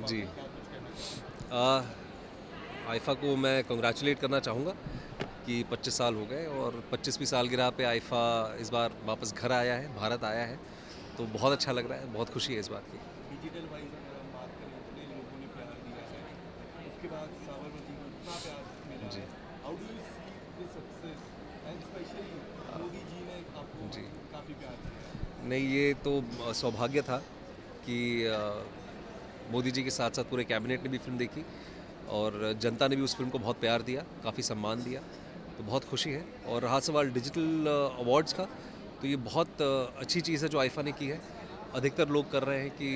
जी। बारे में क्या कुछ कहना चाहेंगे? आइफ़ा को मैं कांग्रेचुलेट करना चाहूँगा कि 25 साल हो गए और 25वीं सालगिरह पे आइफ़ा इस बार वापस घर आया है, भारत आया है, तो बहुत अच्छा लग रहा है, बहुत खुशी है इस बात की। डिजिटल वाइज अगर हम बात करें, इतने लोगों ने प्यार दिया है, उसके बाद साबरमती को इतना प्यार मिला जी, है। How do you see this success and specially Modi ji ने आपको जी। काफ़ी प्यार दिया है। नहीं, ये तो सौभाग्य था कि मोदी जी के साथ-साथ पूरे कैबिनेट ने भी फ़िल्म देखी और जनता ने भी उस फ़िल्म को बहुत प्यार दिया, काफ़ी सम्मान दिया, तो बहुत खुशी है। और रहा सवाल डिजिटल अवार्ड्स का, तो ये बहुत अच्छी चीज़ है जो आइफ़ा ने की है। अधिकतर लोग कर रहे हैं कि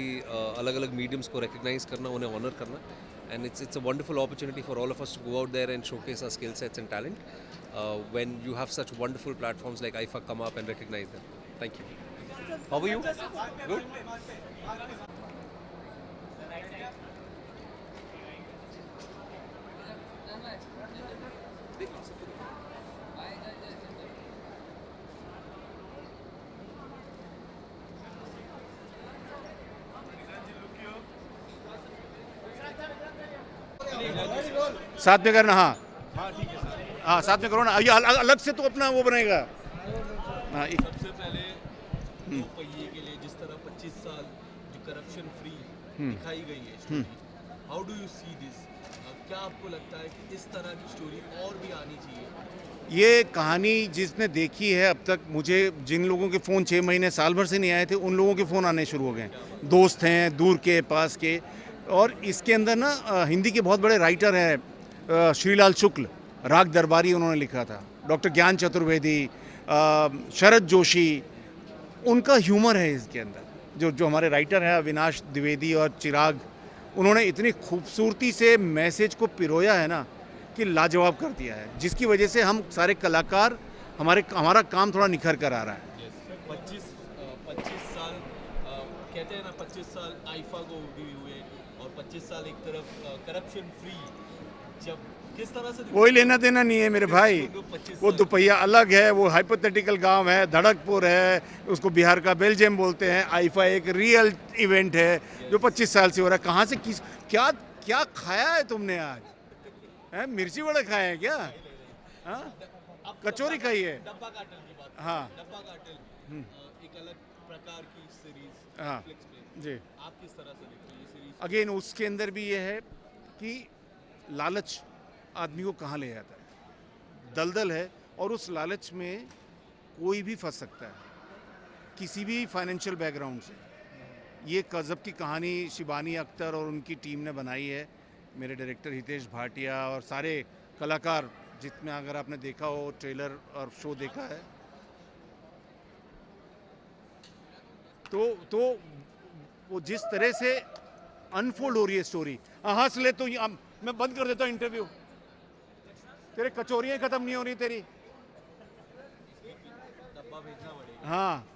अलग-अलग मीडियम्स को रिकॉग्नाइज़ करना, उन्हें ऑनर करना and it's a wonderful opportunity for all of us to go out there and showcase our skill sets and talent when you have such wonderful platforms like IIFA come up and recognise them. Thank you. How are you? Good? साथ में करना, हाँ हाँ, साथ में करो ना, ये अलग से तो अपना वो बनेगा। हाँ, सबसे पहले दो पहिए के लिए जिस तरह 25 साल जो करप्शन फ्री दिखाई गई है story, how do you see this? क्या आपको लगता है कि इस तरह की स्टोरी और भी आनी चाहिए? ये कहानी जिसने देखी है अब तक, मुझे जिन लोगों के फ़ोन 6 महीने साल भर से नहीं आए थे, उन लोगों के फ़ोन आने शुरू हो गए। दोस्त हैं, दूर के, पास के। और इसके अंदर ना हिंदी के बहुत बड़े राइटर हैं, श्रीलाल शुक्ल, राग दरबारी उन्होंने लिखा था, डॉक्टर ज्ञान चतुर्वेदी, शरद जोशी, उनका ह्यूमर है इसके अंदर। जो जो हमारे राइटर हैं अविनाश द्विवेदी और चिराग, उन्होंने इतनी खूबसूरती से मैसेज को पिरोया है ना कि लाजवाब कर दिया है, जिसकी वजह से हम सारे कलाकार, हमारा काम थोड़ा निखर कर आ रहा है। यस 25 साल कहते हैं ना, 25 साल आइफा को भी हुए और 25 साल एक तरफ करप्शन फ्री, जब किस तरह से कोई लेना देना नहीं है मेरे भाई। वो दुपहिया अलग है, वो हाइपोथेटिकल गांव है, धड़कपुर है, उसको बिहार का बेल्जियम बोलते हैं। आइफा एक रियल इवेंट है जो 25 साल से हो रहा है। कहाँ से किस क्या क्या खाया है तुमने आज? हैं, मिर्ची वड़े खाए हैं क्या? हाँ, कचौरी खाई है? डब्बा कार्टेल की बात हाँ। डब्बा कार्टेल एक अलग प्रकार की सीरीज हाँ नेटफ्लिक्स पे, जी। आप किस तरह से देखते हो ये सीरीज? अगेन उसके अंदर भी ये है कि लालच आदमी को कहाँ ले जाता है, दलदल है, और उस लालच में कोई भी फंस सकता है, किसी भी फाइनेंशियल बैकग्राउंड से। ये गज़ब की कहानी शिबानी अख्तर और उनकी टीम ने बनाई है, मेरे डायरेक्टर हितेश भाटिया और सारे कलाकार, जिसमें अगर आपने देखा हो ट्रेलर और शो देखा है तो वो जिस तरह से अनफोल्ड हो रही है स्टोरी। हंस ले तो मैं बंद कर देता हूँ इंटरव्यू, तेरे कचौरियाँ खत्म नहीं हो रही तेरी। डब्बा भेजना पड़ेगा। हाँ,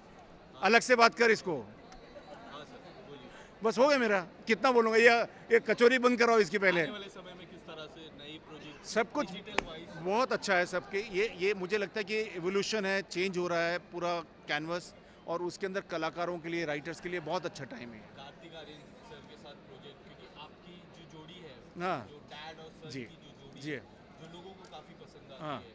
अलग से बात कर इसको। हाँ सर बोलिए। बस हो गया मेरा, कितना बोलूँगा, ये कचौरी बंद कराओ इसकी पहले। आने वाले समय में किस तरह से नई प्रोजेक्ट सब कुछ डिजिटल वाइज? बहुत अच्छा है सबके। ये मुझे लगता है कि एवोल्यूशन है, चेंज हो रहा है पूरा कैनवस, और उसके अंदर कलाकारों के लिए, राइटर्स के लिए बहुत अच्छा टाइम है। कार्तिक आर्यन सर के साथ प्रोजेक्ट, क्योंकि आपकी जो जोड़ी है, हाँ जो डैड और सन जी की जो जोड़ी जी है, जो लोगों को काफी पसंद हाँ आती है,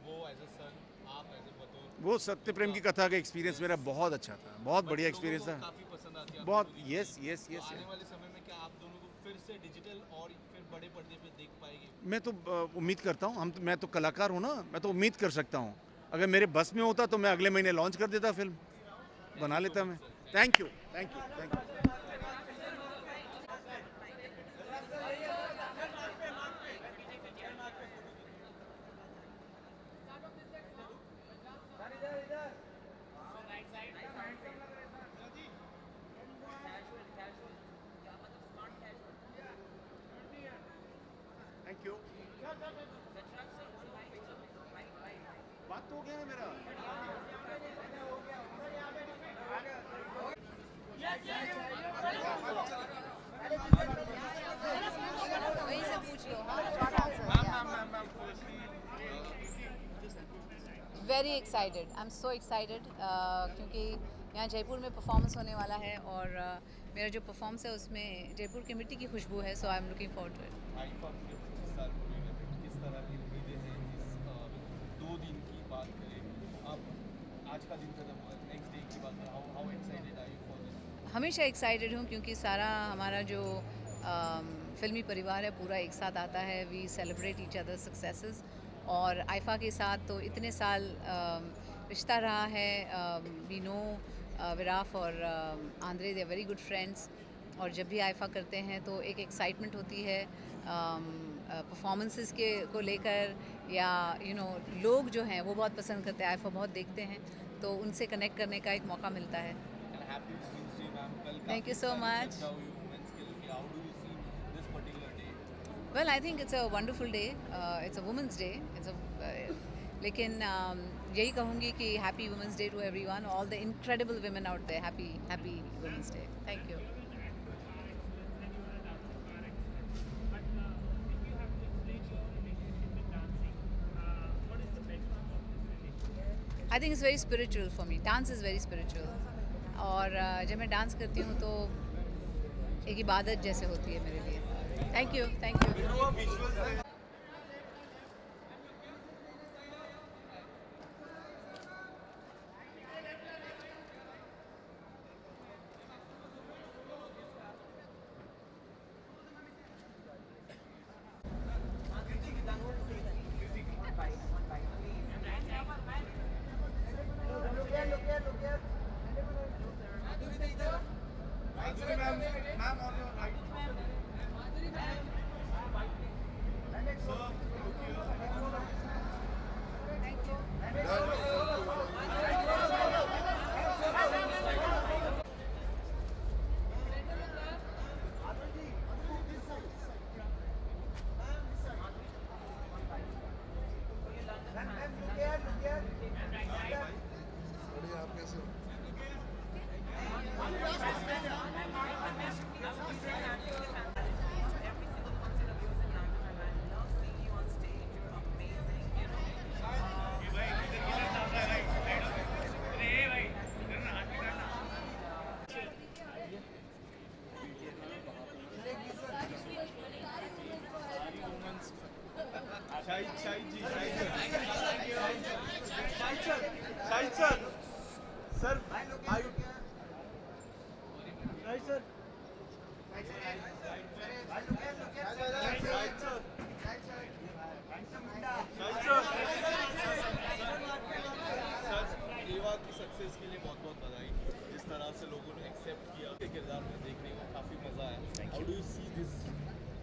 वो एज अ सन, आप एज अ बतौर, वो सत्य प्रेम की कथा का एक्सपीरियंस मेरा बहुत अच्छा था, बहुत बढ़िया लोगों एक्सपीरियंस को था, काफी पसंद आती है आप बहुत। दोनों की यस जोड़ी। यस तो यस। आने वाले समय में क्या आप दोनों को फिर से डिजिटल और फिर बड़े पर्दे पे देख पाएंगे? मैं तो उम्मीद करता हूँ, मैं तो कलाकार हूँ ना, मैं तो उम्मीद कर सकता हूँ। अगर मेरे बस में होता तो मैं अगले महीने लॉन्च कर देता, फिल्म बना लेता मैं। Thank you thank you thank you. Thank you. बात तो हो गया है मेरा। वहीं से पूछ लो। हाँ, very excited, I am so excited, क्योंकि यहाँ जयपुर में परफॉर्मेंस होने वाला है और मेरा जो परफॉर्मेंस है उसमें जयपुर की मिट्टी की खुशबू है, so I am looking forward to it. IIFA पूरे 25 साल पूरे कर रहे हैं, किस तरह की उम्मीदें हैं इस 2 दिन की बात करें, अब आज का दिन खत्म हुआ, नेक्स्ट डे की बात करें, how excited are you for this? हमेशा एक्साइटेड हूँ क्योंकि सारा हमारा जो फिल्मी परिवार है पूरा एक साथ आता है, we celebrate each other successes. और आइफा के साथ तो इतने साल रिश्ता रहा है, वी नो विराफ और Andre, they very good friends. और जब भी आइफा करते हैं तो एक एक्साइटमेंट होती है परफॉर्मेंसेस के को लेकर, या लोग जो हैं वो बहुत पसंद करते हैं, आइफा बहुत देखते हैं, तो उनसे कनेक्ट करने का एक मौका मिलता है। हैप्पी वुमेन्स डे मैम, कल Thank you so much. चर्चा हुई वुमेन्स के लिए, how do you see this particular day? Well, I think it's a wonderful day. It's a Women's Day. लेकिन यही कहूँगी कि Happy Women's Day to everyone, all the incredible women out there. Happy Women's Day. Thank you. I think it's very spiritual for me. Dance is very spiritual. और जब मैं dance करती हूँ तो एक इबादत जैसे होती है मेरे लिए। Thank you, thank you. एवा की सक्सेस के लिए बहुत बहुत बधाई, जिस तरह से लोगों ने एक्सेप्ट किया, किरदार में देखने को काफ़ी मज़ा आया। How do you see this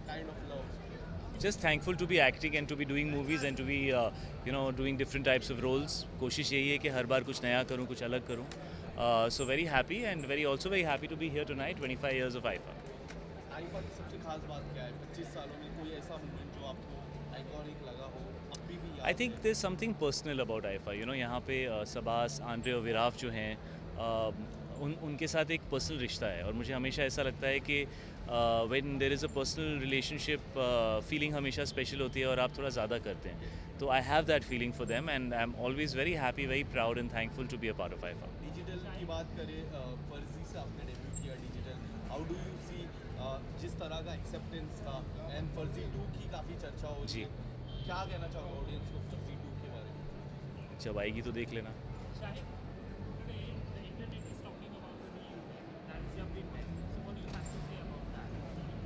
kind of love? Just thankful to be acting and to be doing movies and to be doing different types of roles. कोशिश यही है कि हर बार कुछ नया करूँ, कुछ अलग करूँ. So very happy and also very happy to be here tonight. 25 years of IFA. IIFA की सबसे खास बात क्या है 25 सालों में? कोई ऐसा मोमेंट जो आपको आइकॉनिक लगा हो, अभी भी याद I think there's something personal about IFA. यहाँ पे सबास, आंद्रे और विराफ जो हैं, उनके साथ एक पर्सनल रिश्ता है और मुझे हमेशा ऐसा लगता है कि when there is a personal relationship, feeling हमेशा स्पेशल होती है और आप थोड़ा ज़्यादा करते हैं. तो I have that feeling for them and I am always very happy, very proud and thankful to be a part of IFA. Digital की बात करें, फर्जी से आपने डेब्यू किया digital, how do you see जिस तरह का एक्सेप्टेंस था, एंड फर्जी 2 की काफ़ी चर्चा हो रही है, क्या कहना चाहोगे ऑडियंस को फर्जी 2 के बारे में? जब आएगी तो देख लेना.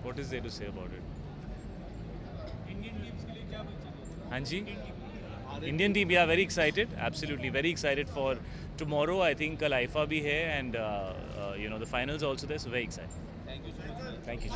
What is there to say about it? Indian teams के लिए क्या बच्चे? हाँ जी, Indian team, yeah, very excited, absolutely very excited for tomorrow. I think कल IFA भी है and the finals also there, so very excited. Thank you so much. Thank you.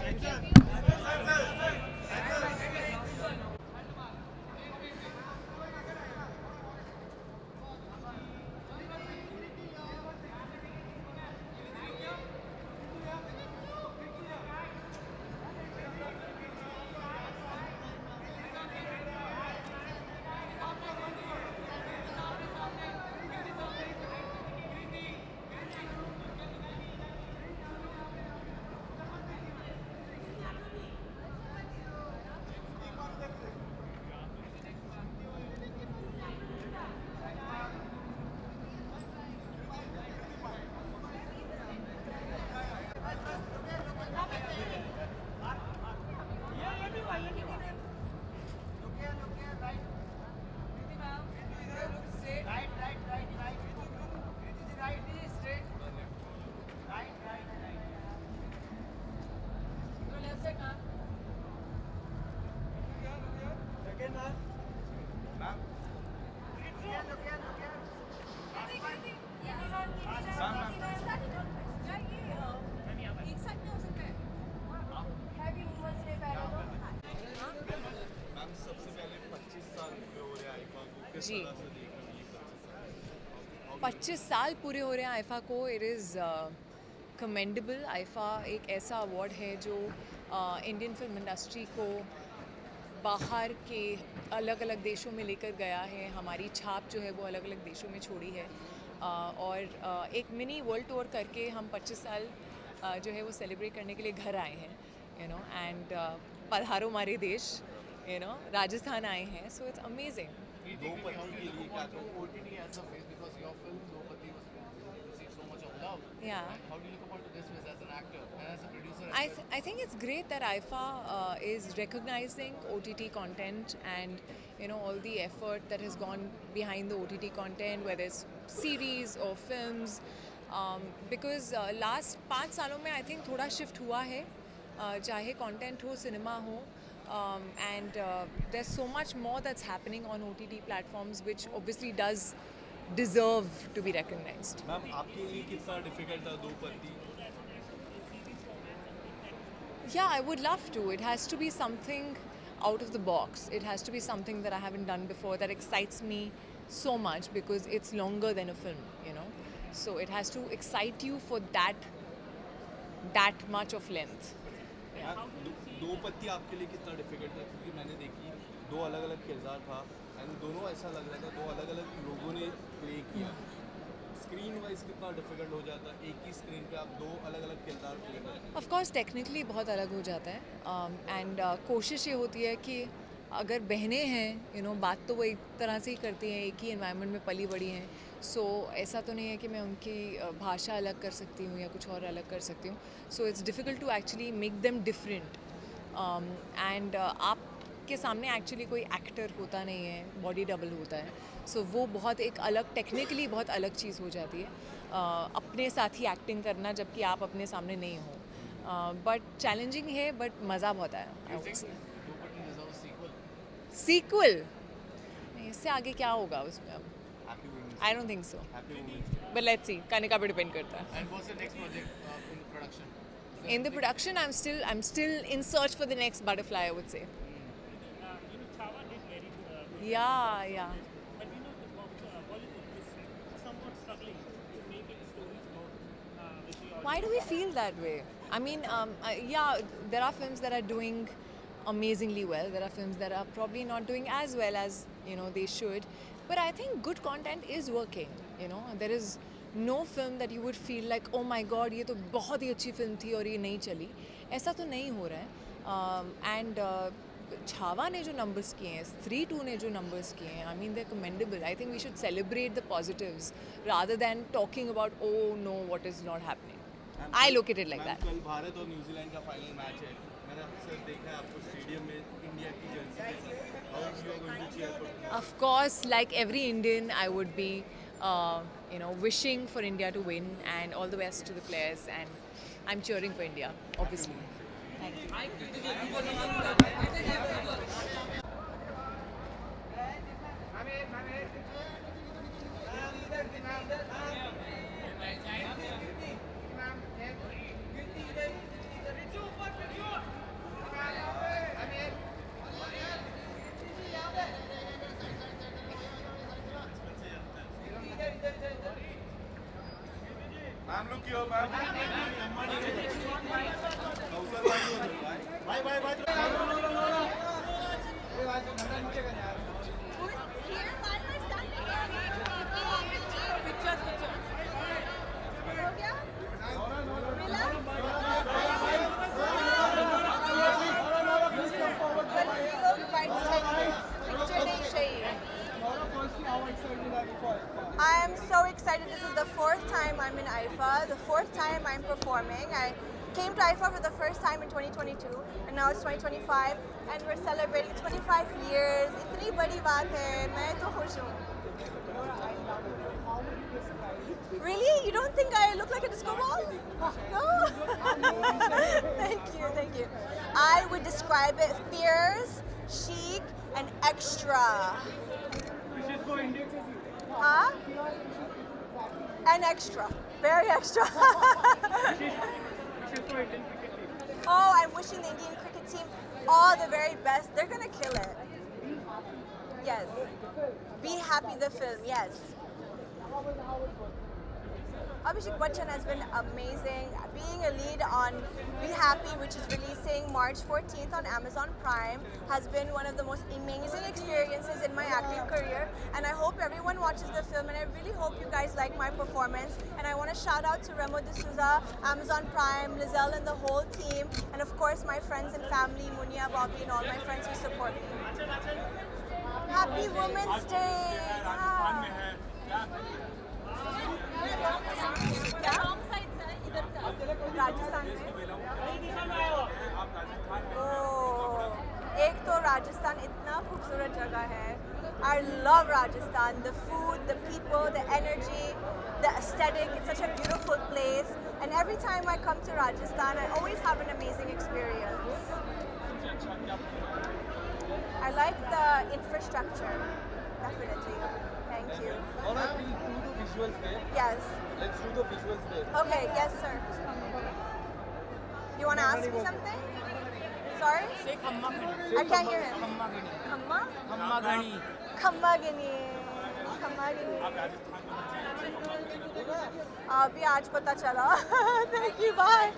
किस जी। तरह से देख रहे हो ये 25 साल पूरे हो रहे हैं आइफा को. It is commendable. आइफा एक ऐसा अवार्ड है जो इंडियन फिल्म इंडस्ट्री को बाहर के अलग अलग देशों में लेकर गया है. हमारी छाप जो है वो अलग अलग देशों में छोड़ी है. और एक मिनी वर्ल्ड टूर करके हम 25 साल जो है वो सेलिब्रेट करने के लिए घर आए हैं, यू नो. एंड पधारो हमारे देश, यू नो. राजस्थान आए हैं, सो इट्स अमेजिंग. द्रौपदी के लिए क्या कहो? OTT as a phase because your film Draupadi was received so much of love. Yeah. How do you look upon to this phase as an actor and as a producer? I think it's great that IFA is recognizing OTT content and, you know, all the effort that has gone behind the OTT content, whether it's series or films, because last 5 सालों में I think थोड़ा shift हुआ है, चाहे content हो, cinema हो, and there's so much more that's happening on OTT platforms which obviously does deserve to be recognized. Ma'am आपके लिए कितना डिफिकल्ट था Draupadi? Yeah, I would love to. It has to be something out of the box. It has to be something that I haven't done before that excites me so much because it's longer than a film, you know. So it has to excite you for that much of length. Draupadi आपके लिए कितना difficult था? क्योंकि मैंने देखी, दो अलग अलग किरदार था एंड दोनों ऐसा लग रहा था दो अलग अलग लोगों ने प्ले किया. स्क्रीन वाइज कितना डिफिकल्ट हो जाता है एक ही स्क्रीन पे आप दो अलग अलग किरदार प्ले करते हैं? ऑफ कोर्स टेक्निकली बहुत अलग हो जाता है. एंड कोशिश ये होती है कि अगर बहनें हैं, यू नो, बात तो वो एक तरह से ही करती हैं, एक ही एनवायरनमेंट में पली बड़ी हैं. सो ऐसा तो नहीं है कि मैं उनकी भाषा अलग कर सकती हूँ या कुछ और अलग कर सकती हूँ. So it's difficult to actually make them different. And आपके सामने एक्चुअली कोई एक्टर होता नहीं है, बॉडी डबल होता है. सो वो बहुत एक अलग, टेक्निकली बहुत अलग चीज़ हो जाती है, अपने साथ ही एक्टिंग करना जबकि आप अपने सामने नहीं हो. बट चैलेंजिंग है, बट मज़ा बहुत आया. Do you think Draupadi deserves a sequel? Sequel इससे आगे क्या होगा उसमें अब? Happy women's I don't think so, happy women's but let's see. Kanika पे डिपेंड करता है. And what's the next project in the production? Is there In the production, I'm still in search for the next butterfly, I would say. Chava did very good. Yeah. But Bollywood is somewhat struggling to make its stories more with the audience. Why do we feel that way? I mean, yeah, there are films that are doing amazingly well. There are films that are probably not doing as well as, you know, they should. But I think good content is working. You know, there is no film that you would feel like, oh my God, ये तो बहुत ही अच्छी film थी और ये नहीं चली. ऐसा तो नहीं हो रहा है. And छावा ने जो numbers किए हैं, 3-2 ने जो numbers किए हैं, I mean they're commendable. I think we should celebrate the positives rather than talking about, oh no, what is not happening. I look at it like that. कल भारत और न्यूजीलैंड का फाइनल मैच है. मैंने अक्सर देखा है आपको स्टेडियम में इंडिया की जर्सी के साथ. How you are going to cheer for? Of course, like every Indian, I would be, you know, wishing for India to win and all the best to the players. And I'm cheering for India, obviously. Thank you. Ma'am look here ma'am. I am so excited. This is the 4th time I'm in IFA, the 4th time I'm performing. I came to IFA for the first time in 2022 and now it's 2025 and we're celebrating 25 years. इतनी बड़ी बात है, मैं तो खुश हूँ. Really? You don't think I look like a disco ball? No? Thank you. I would describe it fierce, chic, and extra. Huh? And extra. Very extra. Oh, I'm wishing the Indian cricket team all the very best. They're gonna kill it. Yes. Be Happy the film, yes. Abhishek Bachchan has been amazing. Being a lead on Be Happy, which is releasing March 14th on Amazon Prime, has been one of the most amazing experiences in my acting career. And I hope everyone watches the film, and I really hope you guys like my performance. And I want to shout out to Remo D'Souza, Amazon Prime, Lizelle and the whole team, and of course my friends and family, Munia, Bobby, and all my friends who support me. Happy Women's Day! Yeah. Rajasthan में एक तो राजस्थान इतना खूबसूरत जगह है. I love Rajasthan. The food, the people, the energy, the aesthetic. It's such a beautiful place. And every time I come to Rajasthan, I always have an amazing experience. I like the infrastructure, definitely. Thank you. Alright, we'll do the visuals there. Yes. Let's do the visuals there. Okay, yes, sir. You want to ask me something? Sorry? Say Khamma Ghani. I can't hear him. Khamma Ghani. Khamma? Khamma Ghani. खम्मागिनी खम्मागिनी अभी आज पता चला. Thank you, bye.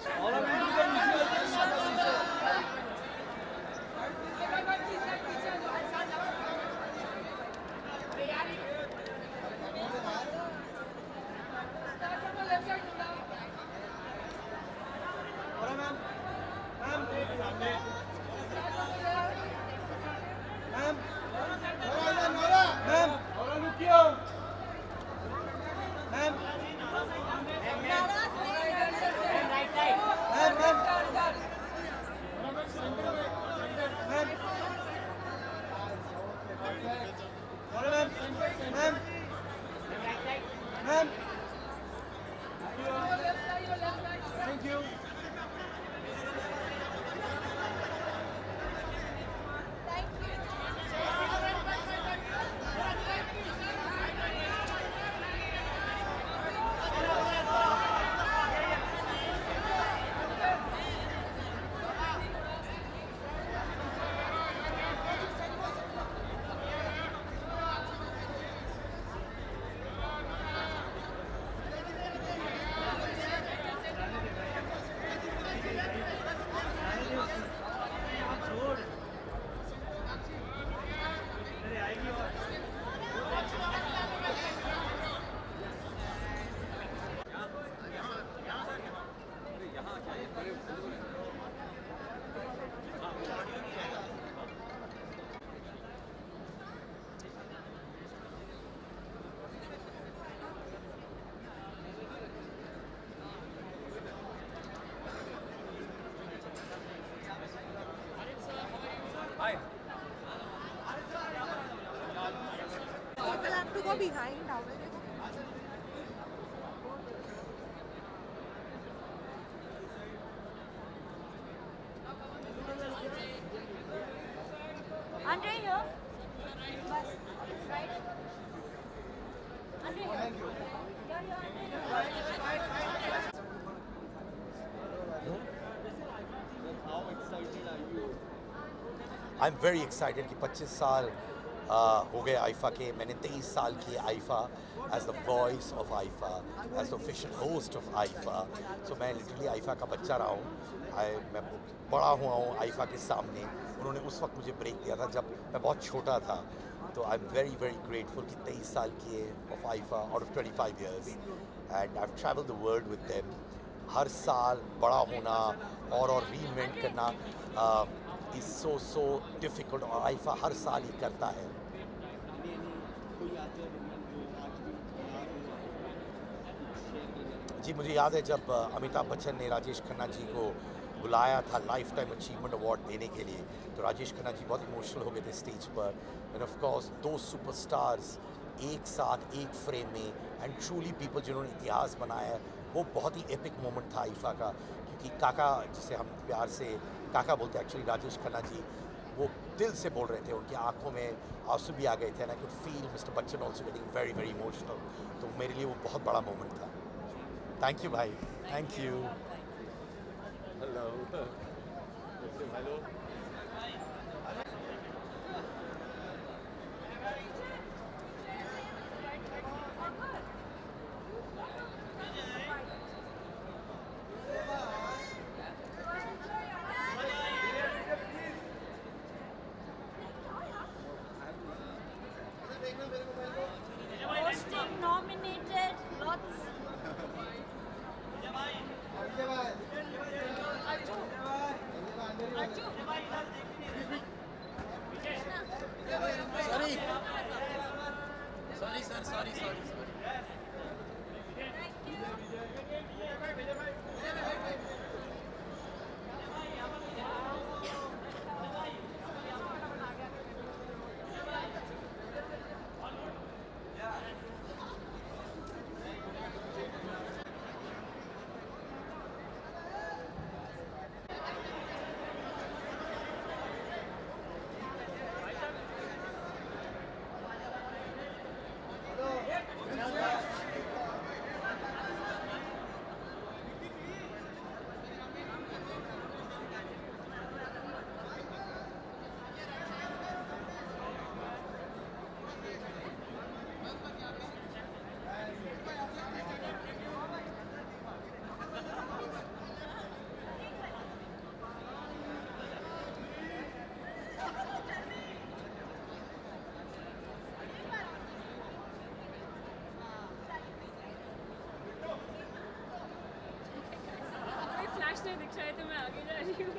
People have to go behind now. Andre here. Bus. Right. Andre here. How excited are you? I am very excited कि 25 साल हो गए IIFA के. मैंने 23 साल किए IIFA as the voice of IIFA, as the official host of IIFA. So मैं literally IIFA का बच्चा रहा हूँ. मैं बड़ा हुआ हूँ आइफा के सामने. उन्होंने उस वक्त मुझे ब्रेक दिया था जब मैं बहुत छोटा था. तो I am very very grateful कि 23 साल किए of IIFA out of 25 years, and I have travelled the world with them. हर साल बड़ा होना और रीइन्वेंट करना इज सो डिफिकल्ट, और आइफा हर साल ही करता है. जी मुझे याद है जब अमिताभ बच्चन ने राजेश खन्ना जी को बुलाया था लाइफ टाइम अचीवमेंट अवार्ड देने के लिए, तो राजेश खन्ना जी बहुत इमोशनल हो गए थे स्टेज पर. एंड ऑफ कोर्स दो सुपरस्टार्स एक साथ एक फ्रेम में, एंड ट्रूली पीपल जिन्होंने इतिहास बनाया है, वो बहुत ही एपिक मोमेंट था आइफा का. क्योंकि काका, जिसे हम प्यार से काका बोलते हैं, एक्चुअली राजेश खन्ना जी वो दिल से बोल रहे थे. उनकी आंखों में आंसू भी आ गए थे, and I could feel mister Bachchan also getting very very emotional. तो मेरे लिए वो बहुत बड़ा मोमेंट था. थैंक यू भाई, thank you. Hello. Hello. Flash नहीं दिख रहा है तो मैं आगे जा रही हूँ।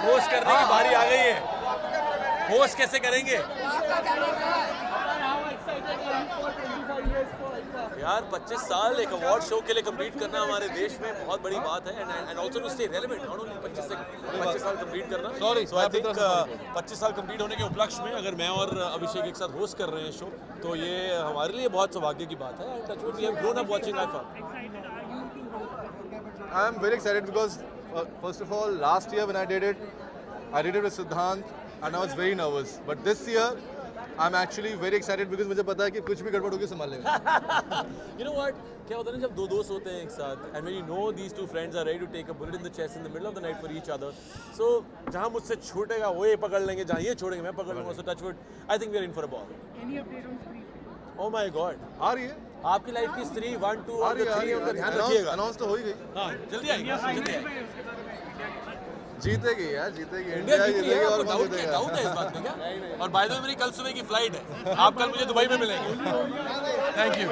होस्ट करने की बारी आ गई है। होस्ट कैसे करेंगे यार? 25 साल एक अवार्ड शो के लिए कम्पीट करना हमारे देश में बहुत बड़ी बात है and also to stay relevant, not only 25 साल कम्पीट करना। सो आई थिंक 25 साल कम्पीट होने के उपलक्ष्य में अगर मैं और अभिषेक एक साथ होस्ट कर रहे हैं शो, तो ये हमारे लिए बहुत सौभाग्य की बात है। We have grown up watching IIFA. I am very excited because first of all, last year when I did it with Siddhant and I was very nervous. But this year, I'm actually very excited because मुझे पता है कि कुछ भी गड़बड़ होगी संभाल लेगा। You know what? क्या होता है ना जब दो दोस्त होते हैं एक साथ, and when you know these two friends are ready to take a bullet in the chest in the middle of the night for each other, so जहाँ मुझसे छूटेगा वो ये पकड़ लेंगे, जहाँ ये छोड़ेंगे मैं पकड़ लूँगा। So touch wood, I think we are in for a ball. Any update on Spree? Oh my God! आ रही है? आपकी लाइफ की स्त्री 1, 2 और 3 उनका ध्यान Announce- रखिएगा। announce तो हो ही गई। हाँ, जल्दी आएगी, जल्दी आएगी। जीतेगी यार, जीतेगी। इंडिया जीती है, और आपको कौन डाउट जीतेगा? है इस बात में क्या? और बाय द वे मेरी कल सुबह की फ्लाइट है, आप कल मुझे दुबई में मिलेंगे। Thank you.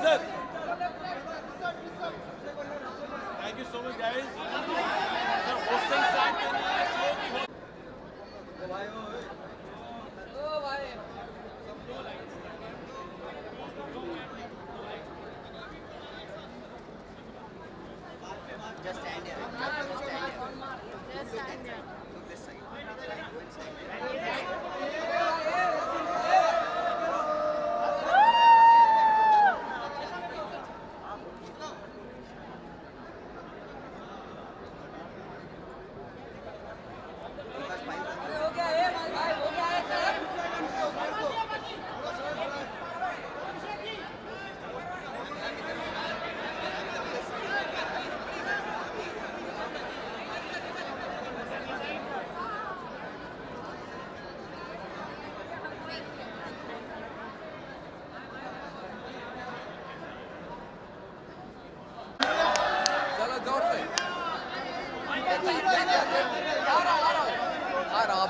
Sir thank you so much guys. Hosting start करनी है शो की। Just stand here. Just stand here. Look this side.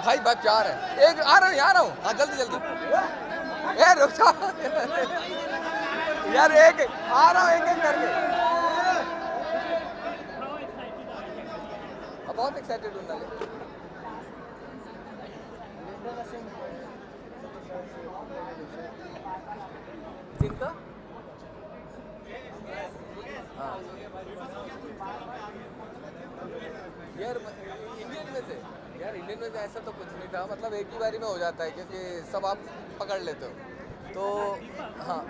भाई भाई प्यार है। एक आ रहा हूँ हाँ जल्दी जल्दी। ए रुक जा यार, एक आ रहा हूँ एक करके। बहुत एक्साइटेड हूँ। जिनका हाँ यार इंडियन में से ऐसा तो कुछ नहीं था, मतलब एक ही बारी में हो जाता है क्योंकि सब आप पकड़ लेते हो तो हाँ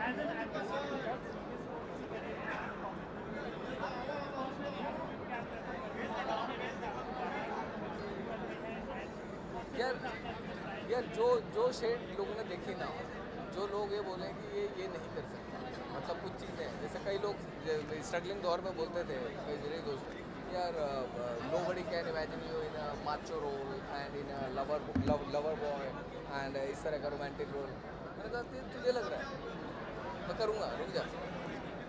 यार जो शेड लोगों ने देखी ना, जो लोग ये बोले कि ये नहीं कर सकता, मतलब कुछ चीज़ें हैं जैसे कई लोग स्ट्रगलिंग दौर में बोलते थे, कई मेरे दोस्त यार nobody can imagine you in a macho role and in a lover boy and इस तरह का रोमांटिक रोल। मैंने कहा तुझे लग रहा है मैं करूँगा, रुक जा।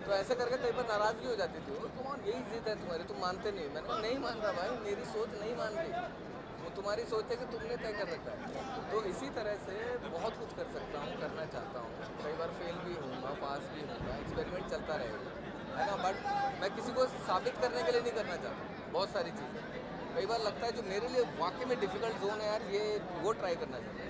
तो ऐसे करके कई बार नाराज़गी हो जाती थी, कौन यही जिद है तुम्हारी, तुम मानते नहीं। मैंने कहा नहीं मान रहा भाई, मेरी सोच नहीं मान रही, वो तुम्हारी सोच है कि तुमने तय कर रखा है। तो इसी तरह से बहुत कुछ कर सकता हूँ, करना चाहता हूँ, कई बार फेल भी होऊंगा, पास भी होऊंगा, एक्सपेरिमेंट चलता रहेगा, है ना। बट मैं किसी को साबित करने के लिए नहीं करना चाहता बहुत सारी चीज़ें। कई बार लगता है जो मेरे लिए वाकई में डिफ़िकल्ट जोन है यार, ये वो ट्राई करना चाहता हूँ।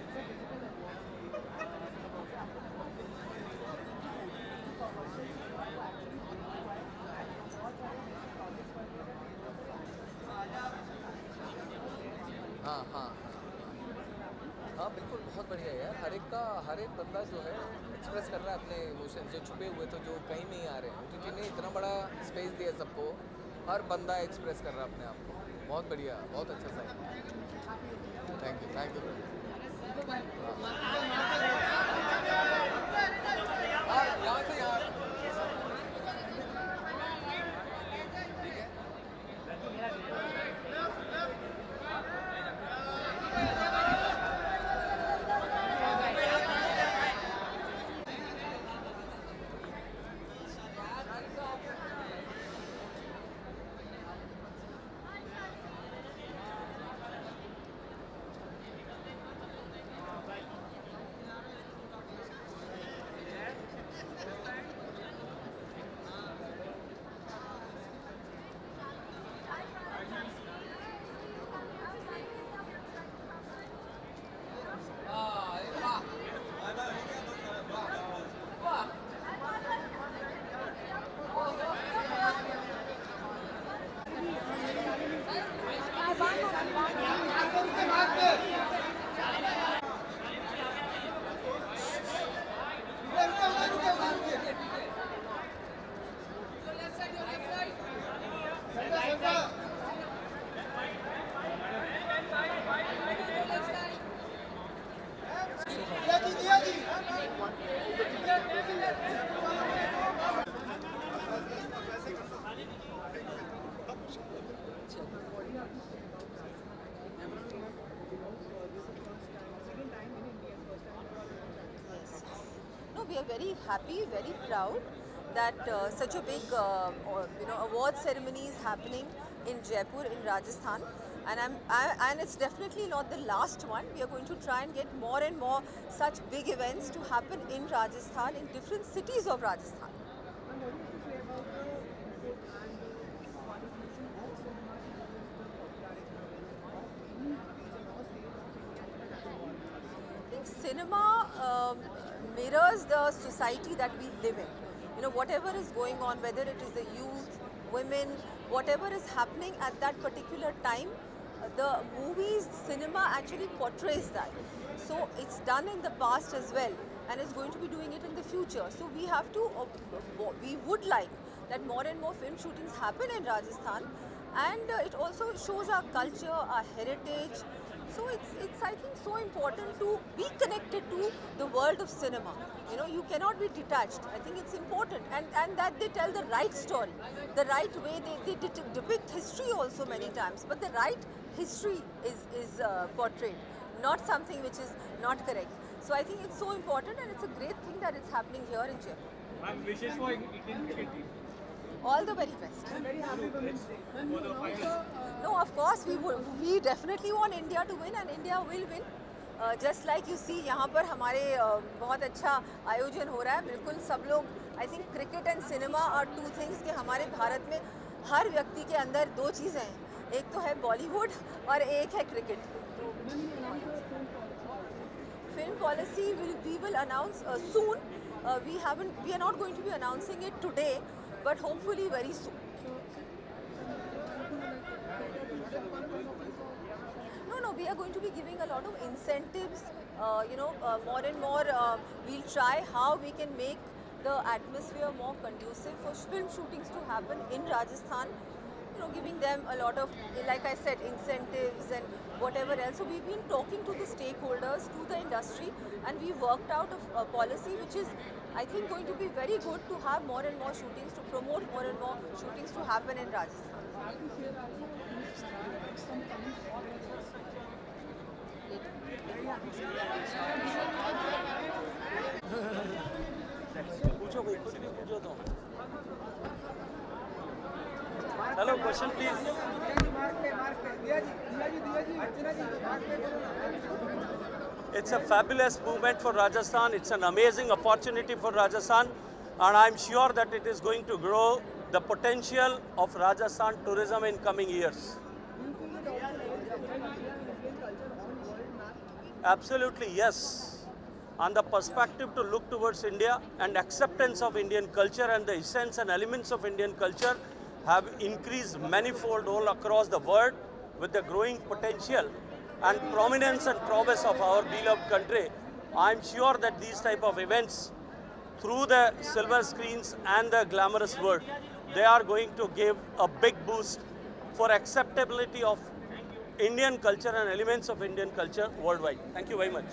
हाँ बिल्कुल, बहुत बढ़िया है यार। हर एक बंदा जो है एक्सप्रेस कर रहा है अपने इमोशन, जो छुपे हुए थे, जो कहीं नहीं आ रहे हैं। OTT ने इतना बड़ा स्पेस दिया सबको, हर बंदा एक्सप्रेस कर रहा है अपने आप को। बहुत बढ़िया, बहुत अच्छा साइन। थैंक यू यहाँ से यार We are very happy, very proud that such a big award ceremony is happening in Jaipur in Rajasthan, and it's definitely not the last one. We are going to try and get more and more such big events to happen in Rajasthan, in different cities of Rajasthan. Cinema mirrors the society that we live in. You know, whatever is going on, whether it is the youth, women, whatever is happening at that particular time, the movies, cinema actually portrays that. So it's done in the past as well, and it's going to be doing it in the future. So we have to, we would like that more and more film shootings happen in Rajasthan, and it also shows our culture, our heritage. So it's I think so important to be connected to the world of cinema. You know, you cannot be detached. I think it's important, and that they tell the right story, the right way. They depict history also many times, but the right history is portrayed, not something which is not correct. So I think it's so important, and it's a great thing that it's happening here in Jaipur. And wishes for Indian cricket team. All the very best. Very happy for the final. No, of course we definitely want India to win, and India will win. Just like you see, यहाँ पर हमारे बहुत अच्छा आयोजन हो रहा है. बिल्कुल सब लोग, I think cricket and cinema are two things कि हमारे भारत में हर व्यक्ति के अंदर दो चीज़ें हैं. एक तो है बॉलीवुड और एक है cricket. policy we will announce soon. We are not going to be announcing it today, but hopefully very soon. No, we are going to be giving a lot of incentives. More and more, we'll try how we can make the atmosphere more conducive for film shootings to happen in Rajasthan. Giving them a lot of, like I said, incentives and whatever else. So we've been talking to the stakeholders, to the industry, and we worked out a policy which is, I think, going to be very good to have more and more shootings, to promote more and more shootings to happen in Rajasthan. पूछो भाई, कुछ भी पूछो तो। Hello, question please. It's a fabulous movement for Rajasthan. It's an amazing opportunity for Rajasthan, and I'm sure that it is going to grow the potential of Rajasthan tourism in coming years. Absolutely, yes. And the perspective to look towards India and acceptance of Indian culture and the essence and elements of Indian culture have increased manifold all across the world with the growing potential and prominence and prowess of our beloved country. I'm sure that these type of events, through the silver screens and the glamorous world, they are going to give a big boost for acceptability of Indian culture and elements of Indian culture worldwide. Thank you very much.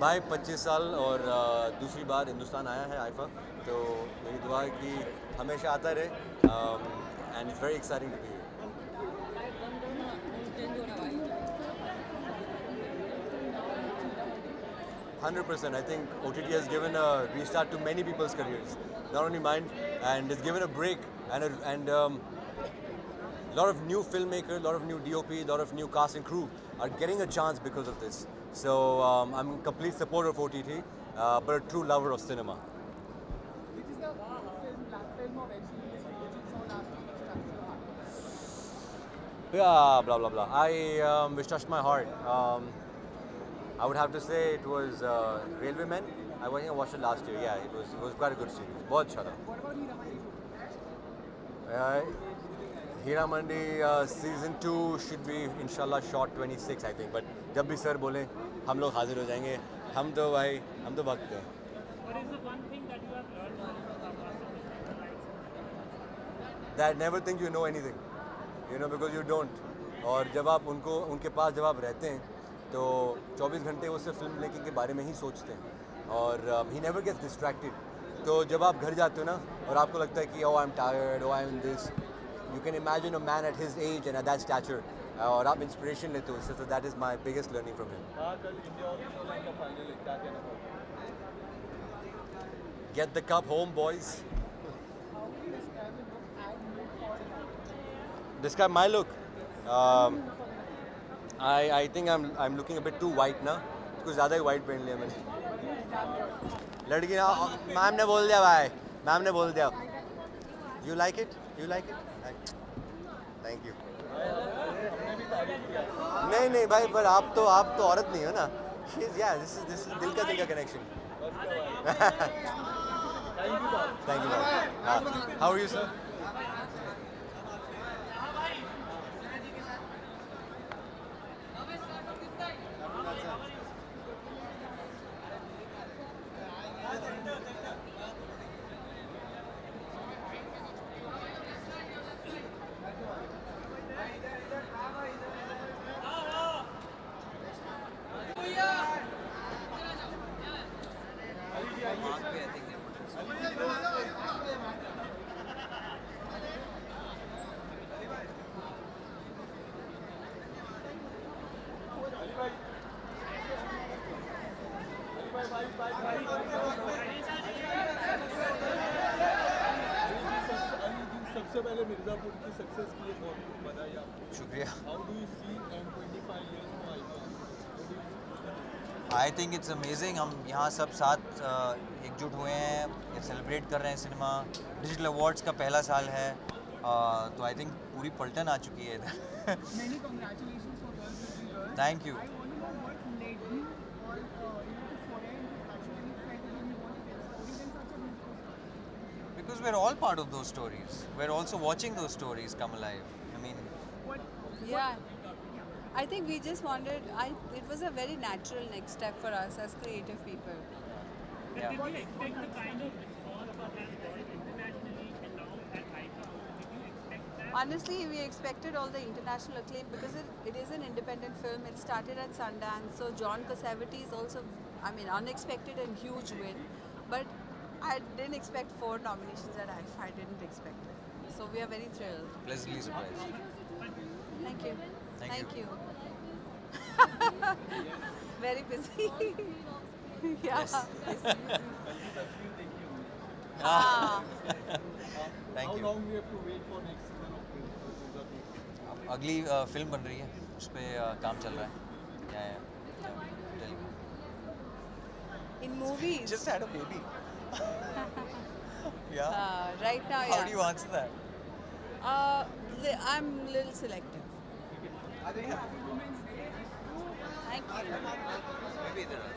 भाई 25 साल और दूसरी बार हिंदुस्तान आया है IIFA, तो मेरी दुआ है कि हमेशा आता रहे and it's very exciting to be here. 100%. I think OTT has given a restart to many people's careers, not only mine, and it's given a break and a lot of new filmmakers, a lot of new DOP, a lot of new cast and crew are getting a chance because of this. So I'm a complete supporter of OTT, but a true lover of cinema. Which is the film or web series which is so last Yeah, blah blah blah. Which touched my heart. I would have to say it was Railwaymen. I think I watched it last year. Yeah, it was quite a good series. बहुत अच्छा था. What about Hira Mandi? Hira Mandi season 2 should be inshallah shot 26 I think. But जब भी sir बोले हम लोग हाजिर हो जाएंगे. हम तो वक्त हैं. What is the one thing that you have learned from That never think you know anything. Because you don't. और जब आप उनके पास जब आप रहते हैं तो 24 घंटे वो सिर्फ फिल्म मेकिंग के बारे में ही सोचते हैं और ही नेवर गेट्स डिस्ट्रैक्टेड. तो जब आप घर जाते हो ना और आपको लगता है कि I am tired, I am this, you can imagine a man at his age and at that stature और आप इंस्पिरेशन लेते हो उससे. तो that is my biggest learning from him. Get the cup home boys. Describe my look. I think I'm looking a bit too white now, कुछ ज़्यादा ही white पहन लिया मैंने। लड़की ना, मैम ने बोल दिया भाई, मैम ने बोल दिया। You like it, you like it, thank you. नहीं नहीं भाई, पर आप तो औरत नहीं हो ना। दिस इज दिल का connection. Thank you. How are you sir? सबसे पहले मिर्ज़ापुर की सक्सेस के लिए बहुत बहुत बधाई आपको। शुक्रिया। How do you see and 25 years of IIFA? I think it's amazing. हम यहाँ सब साथ एकजुट हुए हैं, ये सेलिब्रेट कर रहे हैं सिनेमा। डिजिटल अवार्ड्स का पहला साल है, तो आई थिंक पूरी पलटन आ चुकी है इधर। Many congratulations for Girls Will Be Girls. Thank you. I want to know what led you or to foray into action when you felt that you want to tell stories in such a beautiful story. Because we're all part of those stories. We're also watching those stories come alive. I mean, Yeah, I think we just wanted. It was a very natural next step for us as creative people. yeah. Did you expect the kind of response that has got internationally and now at IFA? Did you expect that? Honestly, we expected all the international acclaim because it is an independent film. It started at Sundance, so John Cassavetes is also, I mean, unexpected and huge win. But I didn't expect 4 nominations at IFA. I didn't expect it. So we are very thrilled. Pleasantly surprised. Thank you. Thank you. Very busy. yeah. Yes. busy. Ah. How Thank you. long we have to wait for next season of Mirzapur? अब अगली film बन रही है, उस पर काम चल रहा है। Yeah. In movies. Just had a baby. Yeah. Right now, How do you answer that? I'm a little selective. Thank you. Maybe there are.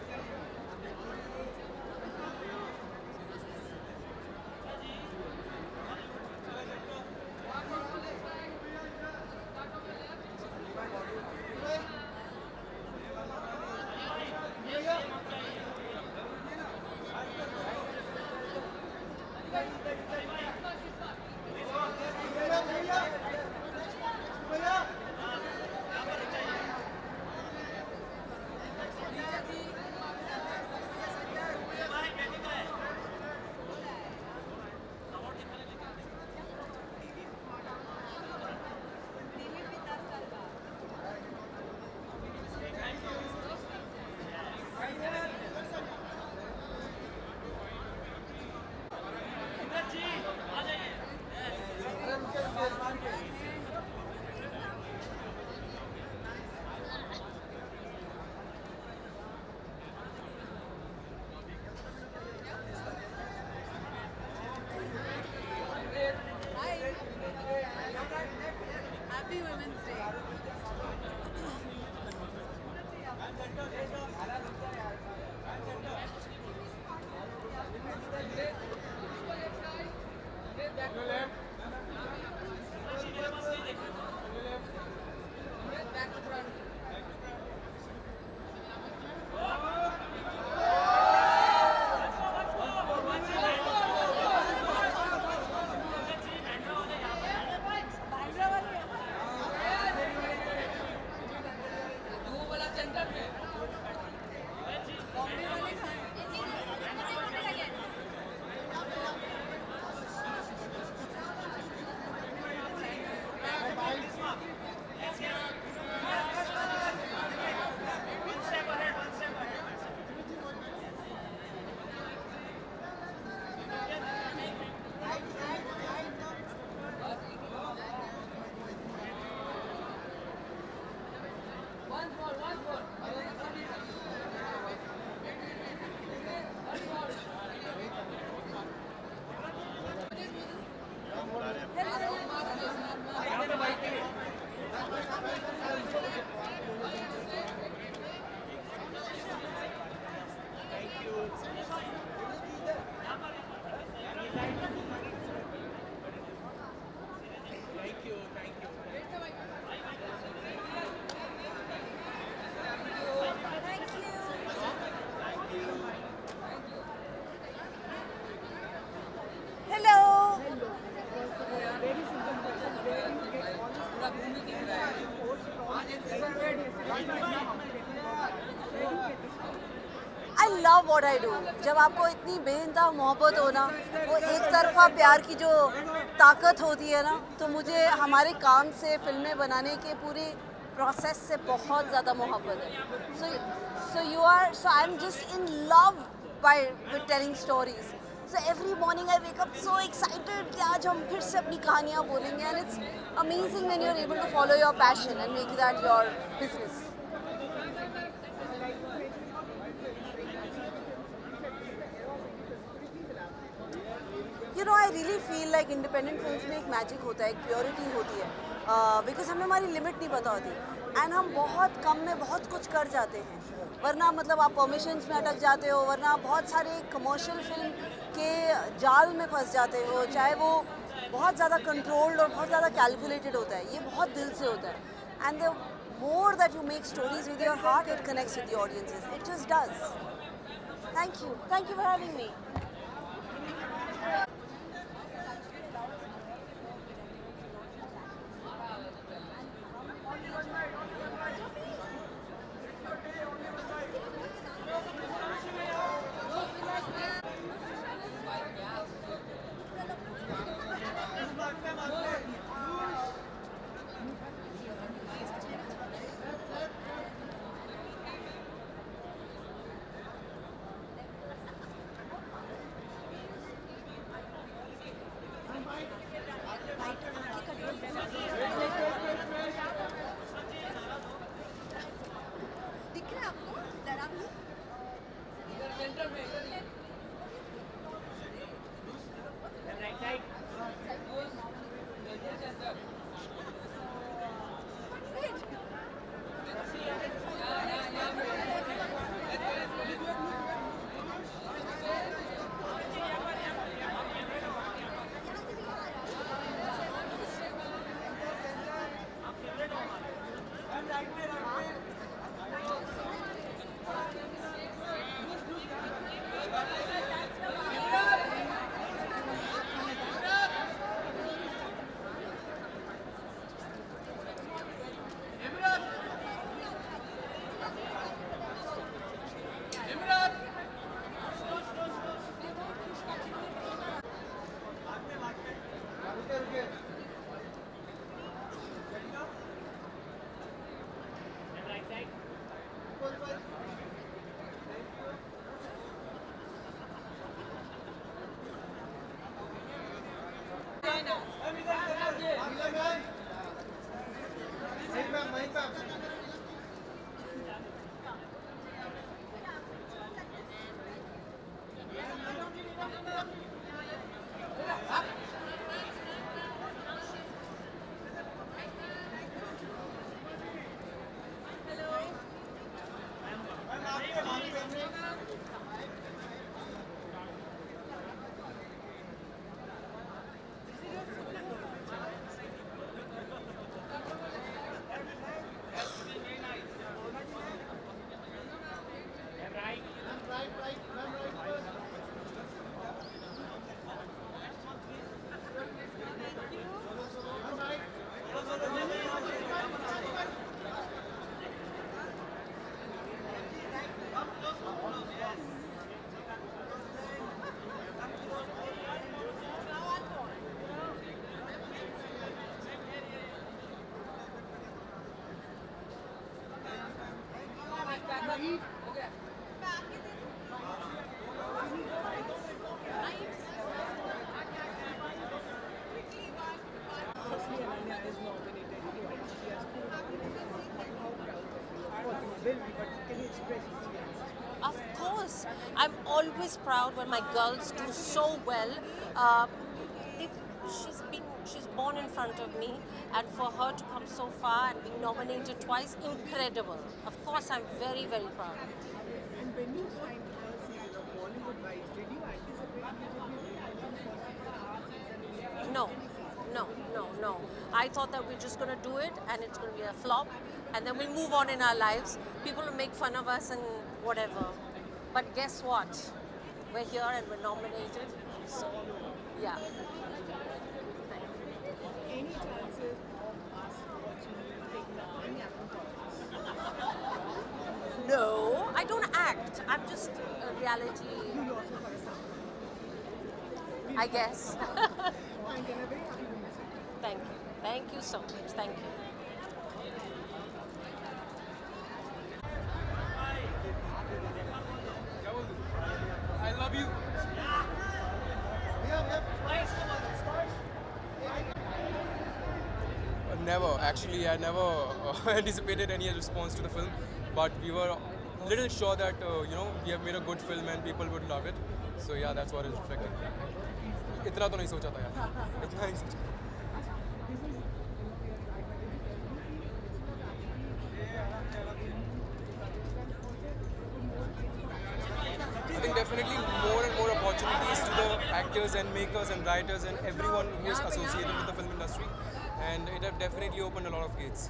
love what I do. जब आपको इतनी बेइंतहा मोहब्बत हो ना, वो एक तरफा प्यार की जो ताकत होती है ना, तो मुझे हमारे काम से फिल्में बनाने के पूरे प्रोसेस से बहुत ज़्यादा मोहब्बत है. So I'm just in love with telling stories. So every morning I wake up so excited कि आज हम फिर से अपनी कहानियाँ बोलेंगे, and it's amazing when you're able to follow your passion and make that your business. You know, I really feel like independent films में एक मैजिक होता है, एक प्योरिटी होती है, बिकॉज हमें हमारी लिमिट नहीं पता होती, एंड हम बहुत कम में बहुत कुछ कर जाते हैं. वरना मतलब आप परमिशंस में अटक जाते हो, वरना आप बहुत सारे कमर्शियल फिल्म के जाल में फंस जाते हो, चाहे वो बहुत ज़्यादा कंट्रोल्ड और बहुत ज़्यादा कैलकुलेटेड होता है. ये बहुत दिल से होता है, and the more that you make stories with your heart, it connects with the audiences. It just does. Thank you for having me. Of course, I'm always proud when my girls do so well. She's born in front of me, and for her to come so far and be nominated twice, incredible. Of course, I'm very, very proud. And when you signed her season of Bollywood Wives, did you anticipate you would be No. I thought that we're just going to do it and it's going to be a flop, and then we'll move on in our lives. People will make fun of us and whatever. But guess what? We're here and we're nominated. So, yeah. Any chances of us watching you taking up any acting? No, I don't act. act. I'm just a reality, I guess. Thank you. Thank you so much. Thank you. I love you. Never. Actually, I never anticipated any response to the film, but we were a little sure that we have made a good film and people would love it. So yeah, that's what is reflected. इतना तो नहीं सोचा था यार. इतना नहीं सोचा. I think definitely more and more opportunities to the actors and makers and writers and everyone who is associated with the film industry, and it have definitely opened a lot of gates.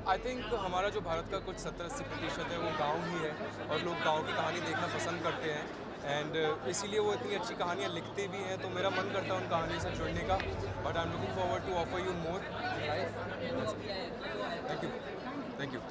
I think हमारा जो भारत का कुछ 70-80% है वो गांव ही है, और लोग गांव की कहानी देखना पसंद करते हैं, एंड इसीलिए वो इतनी अच्छी कहानियाँ लिखते भी हैं, तो मेरा मन करता है उन कहानी से जुड़ने का, but I am looking forward to offer you more life. Thank you. Thank you.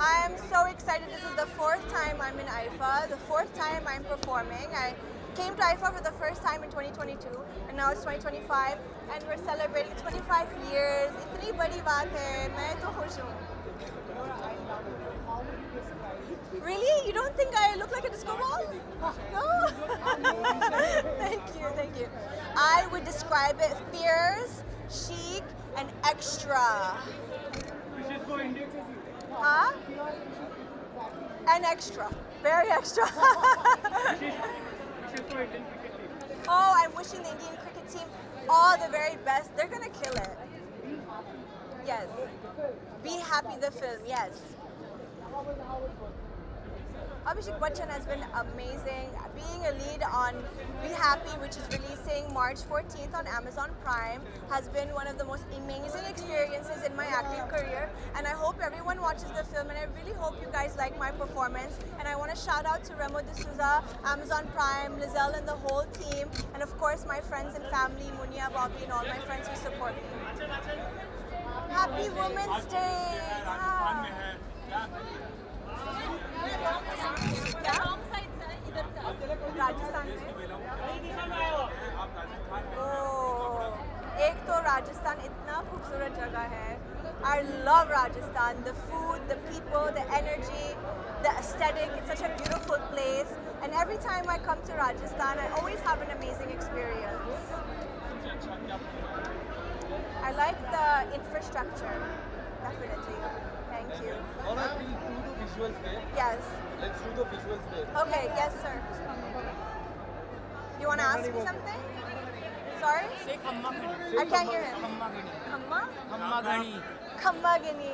I am so excited. This is the 4th time I'm in IFA, the 4th time I'm performing. I came to IFA for the first time in 2022 and now it's 2025 and we're celebrating 25 years. इतनी बड़ी बात है, मैं तो खुश हूँ. Really? You don't think I look like a disco ball? No? Thank you, thank you. I would describe it fierce, chic, and extra. Huh? And extra. Very extra. Oh, I'm wishing the Indian cricket team all the very best. They're gonna kill it. Yes. Be happy the film, yes. Abhishek Bachchan has been amazing. Being a lead on Be Happy, which is releasing March 14th on Amazon Prime, has been one of the most amazing experiences in my acting career. And I hope everyone watches the film, and I really hope you guys like my performance. And I want to shout out to Remo D'Souza, Amazon Prime, Lizelle and the whole team, and of course my friends and family, Munia, Bobby, and all my friends who support me. Happy Women's Day! Rajasthan में एक तो राजस्थान इतना खूबसूरत जगह है. I I love Rajasthan. The food, the people, the energy, the aesthetic. It's such a beautiful place. And every time I come to Rajasthan, I always have an amazing experience. I like the infrastructure, definitely. Thank you. Alright, we'll do the visuals there. Yes. Let's do the visuals there. Okay, yes, sir. You want to ask me something? Sorry? Say Khamma Ghani. I can't hear him. Khamma Ghani. Khamma? Khamma Ghani. Khamma Ghani.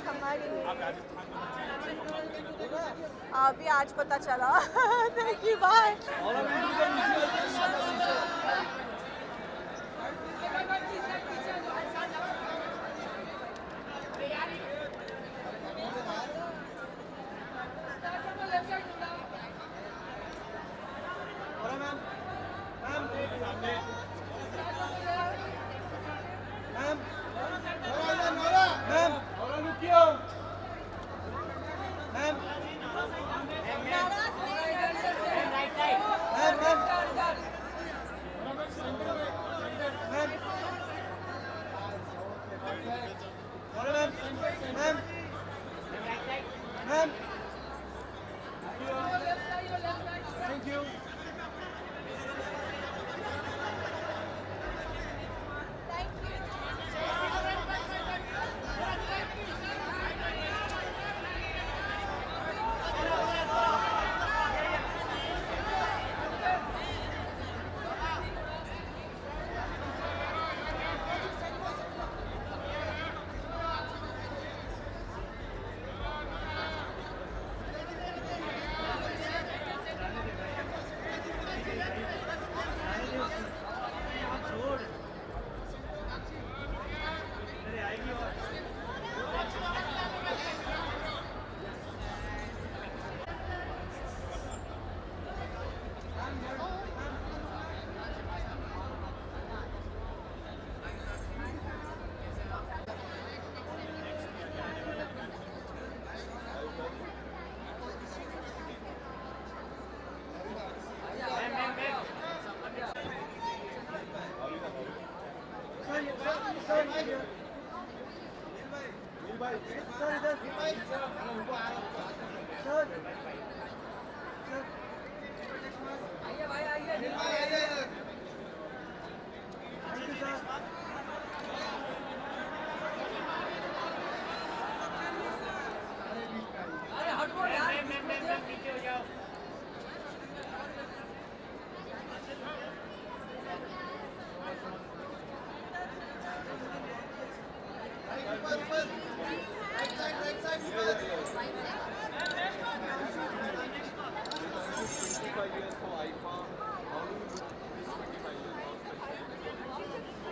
Khamma Ghani. अभी आज पता चला. Thank you. Bye. Thank you.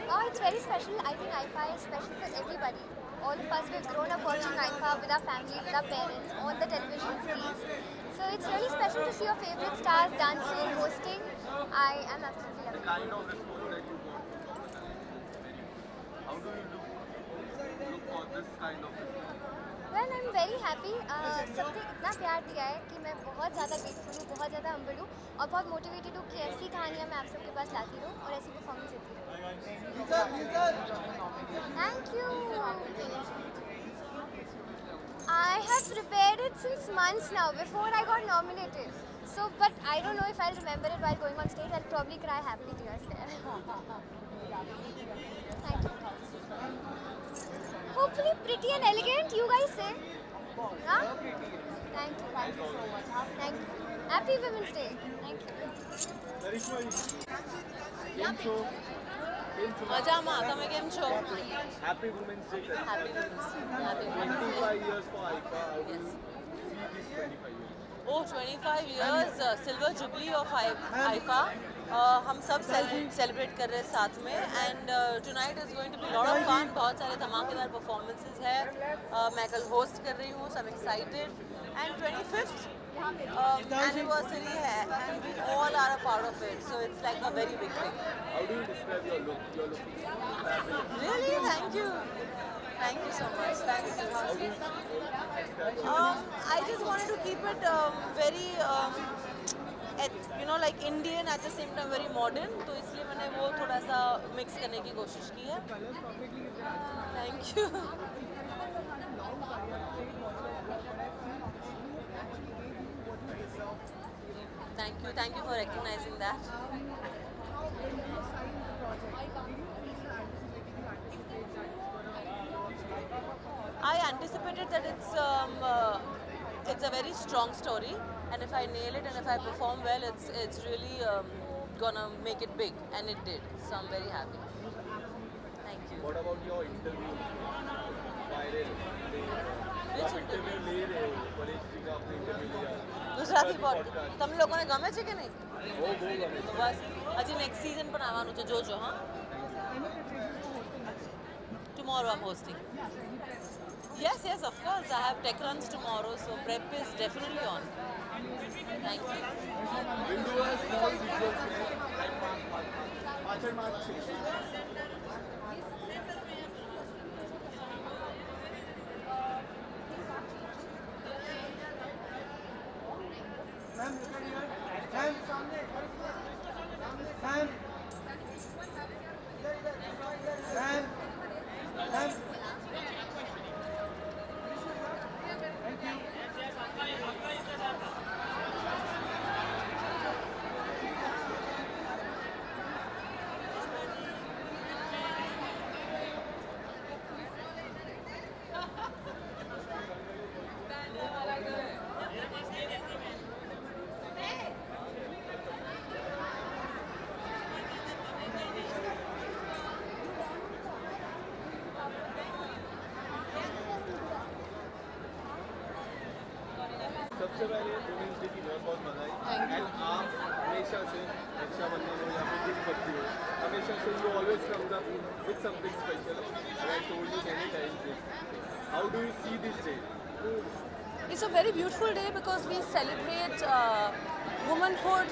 Oh, it's very special. I think IFA is special for everybody. All of us, we've grown up watching IFA with our family, with our parents, on the television screens. So it's really special to see your favorite stars dancing, hosting. I am absolutely loving it. Kind of response that you got from the family. How do you look for this kind of response? Well, I'm very happy. सबने इतना प्यार दिया है कि मैं बहुत ज़्यादा grateful हूँ, बहुत ज़्यादा हम्बल हूँ और बहुत मोटिवेटेड हूँ कि ऐसी कहानियाँ मैं आप सबके पास लाती रहूँ और ऐसी परफॉर्मेंस देती रहूँ। Thank you. I have prepared it since months now, before I got nominated. So, but I don't know if I'll remember it while going on stage. I'll probably cry happy tears there. Thank you. Hopefully pretty and elegant, you guys say. Huh? Thank you. Thank you so much. Thank you. Happy Women's Day. Thank you. મજામાં તમે કેમ છો? Happy Women's Day. Happy Women's Day. Happy 25 years for IFA. How do you see these 25 years? Oh, 25 years, silver jubilee of IFA. हम सब celebrate कर रहे हैं साथ में and tonight is going to be lot of fun. बहुत सारे धमाकेदार परफॉर्मेंसेस है. मैं कल होस्ट कर रही हूँ, so I am excited. And 25th anniversary है and we all are a part of it, so it's like a very big thing. How do you describe your look? Your look is fabulous. Really? Thank you. Thank you so much. Thank you. I just wanted to keep it very you know like Indian eight the same time very modern, तो इसलिए मैंने वो थोड़ा सा mix करने की कोशिश की है. Thank you. Thank you for recognizing that. I anticipated that it's a very strong story, and if I nail it and if I perform well, it's really gonna make it big, and it did. So I'm very happy. Thank you. What about your interview? Viral. Which interview? ले रहे हो परेश जी का अपने interview लिया Gujarati podcast તમને લોકોને ગમે છે કે નહીં? वो गमे તો બસ હજી નેક્સ્ટ સીઝન પણ આવવાનું છે, જોજો. હા, tomorrow I'm hosting. Yes, of course. I have tech runs tomorrow, so prep is definitely on. Thank you. We'll do a small sequence like March. Ma'am look at here. Ma'am सामने. Ma'am. Ma'am. Thank you. सबसे पहले women's day की बहुत बधाई. And आप हमेशा से रक्षाबंधन हो या फिर जिस बच्ची हो, हमेशा से you always comes up with something special. I told you many times this. How do you see this day? It's a very beautiful day because we celebrate womanhood,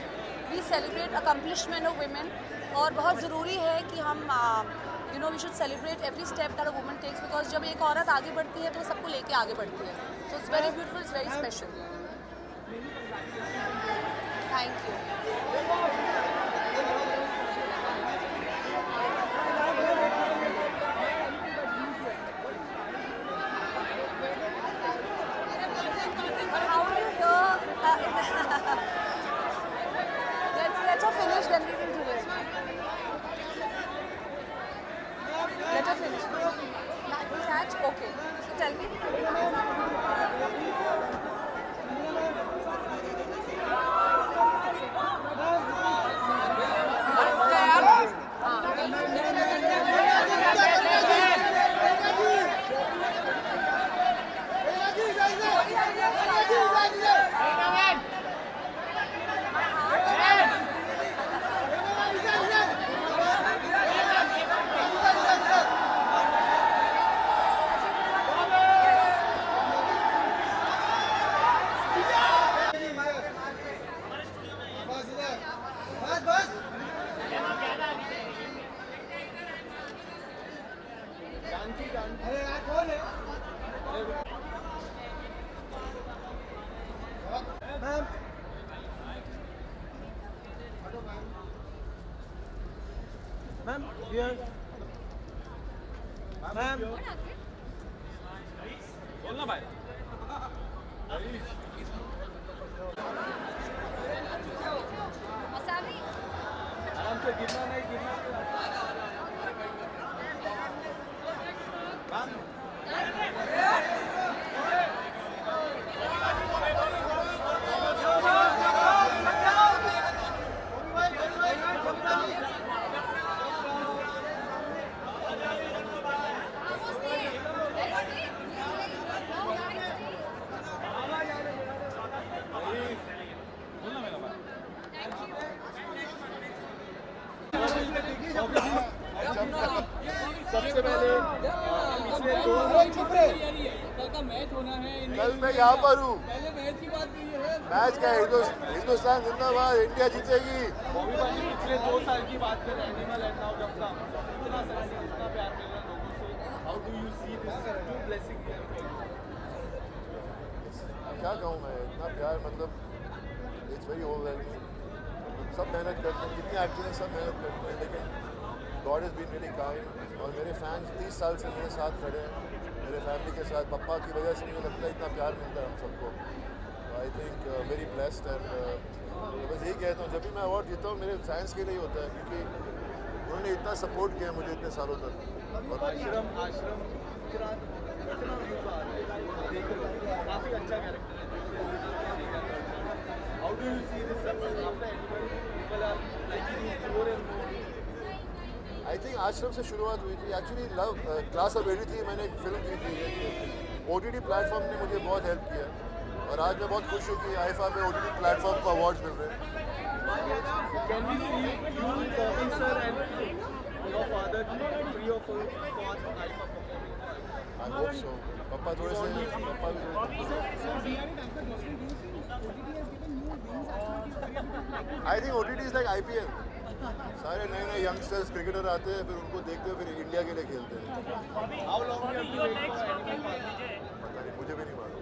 we celebrate accomplishment of women, और बहुत ज़रूरी है कि हम we should celebrate every step that a woman takes, because जब एक औरत आगे बढ़ती है तो सबको लेके आगे बढ़ती है. So it's very beautiful, it's very special. Thank you. But how are you here? Let's her finish, then we will do it. Let her finish. Catch? Okay. So tell me. Ma'am here. Ma'am बोलना भाई. आराम से गिरना नहीं, गिरना. सबसे पहले पिछले 2 कल का मैच होना है. कल मैं यहाँ पर हूँ. पहले मैच की बात की है. मैच का हिंदुस्तान जिंदाबाद, इंडिया जीतेगी. बॉबी भाई पिछले 2 साल की बात करें, एनिमल एंड नाउ जब तक इतना सक्सेस, इतना प्यार मिल रहा है लोगों से. How do you see this to blessing here for you? क्या कहूँ मैं, इतना प्यार, मतलब इट्स वेरी ओवरवेलमिंग. सब मेहनत करते हैं, जितनी एक्टर्स हैं सब मेहनत करते हैं, लेकिन God has been really kind और मेरे फैंस 30 साल से मेरे साथ खड़े हैं, मेरे फैमिली के साथ, पप्पा की वजह से मुझे लगता है इतना प्यार मिलता है हम सबको। I think very blessed and बस यही कहता हूँ, जब भी मैं अवार्ड जीता हूँ मेरे फैंस के लिए ही होता है, क्योंकि उन्होंने इतना सपोर्ट किया मुझे इतने सालों तक। और आश्रम काफ़ी अच्छा कैरेक्टर है। How do you see this success after people are liking more and more? I think Aashram से शुरुआत हुई थी। एक्चुअली लव क्लास ऑफ 83 मैंने एक फिल्म की थी, OTT प्लेटफॉर्म ने मुझे बहुत हेल्प किया और आज मैं बहुत खुश हूँ कि आईफा पे OTT प्लेटफॉर्म को अवार्ड्स मिल रहे हैं। Can we see you, Bobby sir, and your father 3 or 4 IFA performing? I hope so. पापा थोड़े से पापा भी I think OTT is like IPL. सारे नए नए यंगस्टर्स क्रिकेटर आते हैं, फिर उनको देखते हैं, फिर इंडिया के लिए खेलते हैं। How long you have to wait for anything? पता नहीं, मुझे भी नहीं मालूम।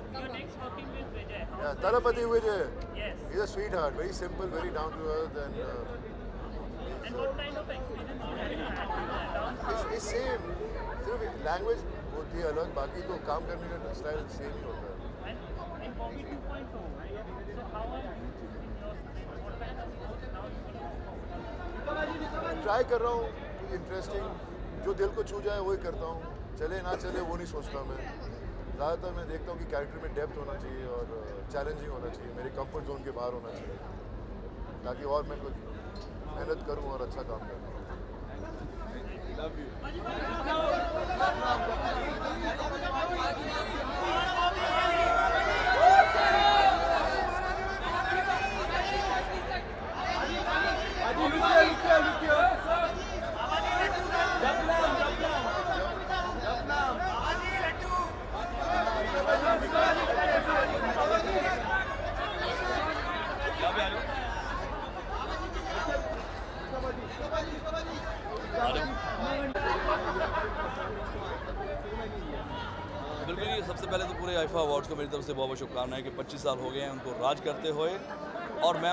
Yeah, Tarapati Vijay. Yes. He's a sweetheart, very simple, very down to earth, and what kind of experience? It's same. सिर्फ लैंग्वेज होती है अलग, बाकी तो काम करने का स्टाइल सेम ही होता है। ट्राई कर रहा हूँ इंटरेस्टिंग, जो दिल को छू जाए वही करता हूँ, चले ना चले वो नहीं सोचता मैं। ज़्यादातर मैं देखता हूँ कि कैरेक्टर में डेप्थ होना चाहिए और चैलेंजिंग होना चाहिए, मेरे कंफर्ट जोन के बाहर होना चाहिए, ताकि और मैं कुछ मेहनत करूँ और अच्छा काम करूँ। Love you. बिल्कुल ही सबसे पहले तो पूरे आईफा अवार्ड्स को मेरी तरफ से बहुत बहुत शुभकामनाएं कि 25 साल हो गए हैं उनको राज करते हुए, और मैं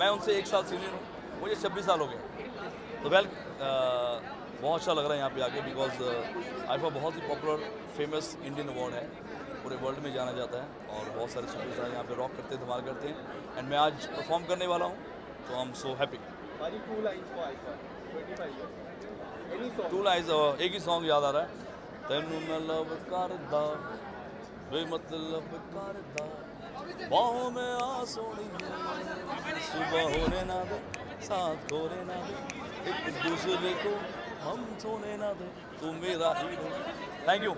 उनसे एक साल सीनियर हूँ, मुझे 26 साल हो गए। तो बहुत अच्छा लग रहा है यहाँ पे आके, बिकॉज आईफा बहुत ही पॉपुलर फेमस इंडियन अवार्ड है, पूरे वर्ल्ड में जाना जाता है और बहुत सारे सुपरस्टार यहाँ पे रॉक करते हैं, धमाल करते हैं, एंड मैं आज परफॉर्म करने वाला हूँ, तो I am so happy. 2 lines, एक ही सॉन्ग याद आ रहा है, तैनू न लव करदा बेमतलब करदा बाहों में आ सोनी सुबह होने ना दे साथ होने ना दे एक दूसरे को हम सोने ना दे तू मेरा hero. Thank you.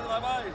Bye bye.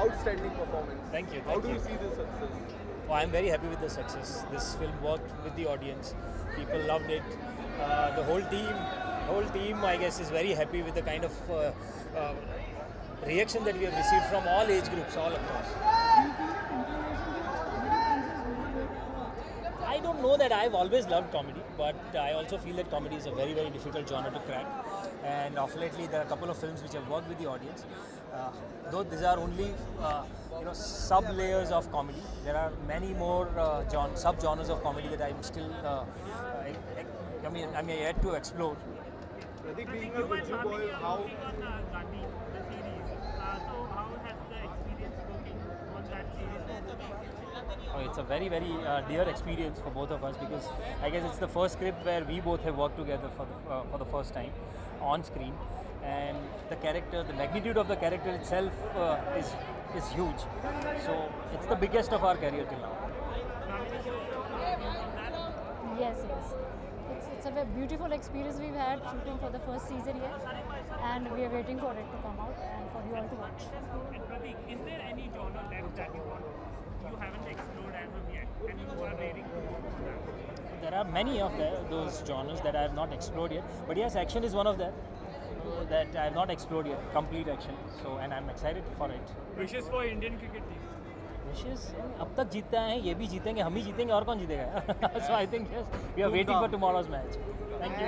Outstanding performance. Thank you. How do you see this success? Oh, I'm very happy with the success. This film worked with the audience. People loved it. The whole team, I guess, is very happy with the kind of reaction that we have received from all age groups, all across. know that I've always loved comedy, but I also feel that comedy is a very, very difficult genre to crack. And of lately, there are a couple of films which have worked with the audience. Though these are only, sub layers of comedy. There are many more sub genres of comedy that I'm still, I'm yet to explore. Pratik, being a Guju boy, how? Oh, it's a very, very dear experience for both of us, because I guess it's the first script where we both have worked together for the first time on screen, and the character, the magnitude of the character itself is huge. So it's the biggest of our career till now. Yes. It's a very beautiful experience we've had shooting for the first season here, and we are waiting for it to come out and for you all to watch. And Pratik, is there any genre left that you haven't explored as of yet, and you are ready to go for that? There are many of those genres that I have not explored yet, but yes, action is one of them that I have not explored yet, complete action. So, and I'm excited for it. Wishes for Indian cricket team. Wishes, अब तक जीतते हैं, ये भी जीतेंगे, हम ही जीतेंगे, और कौन जीतेगा? So I think yes, we are waiting for tomorrow's match. Thank you.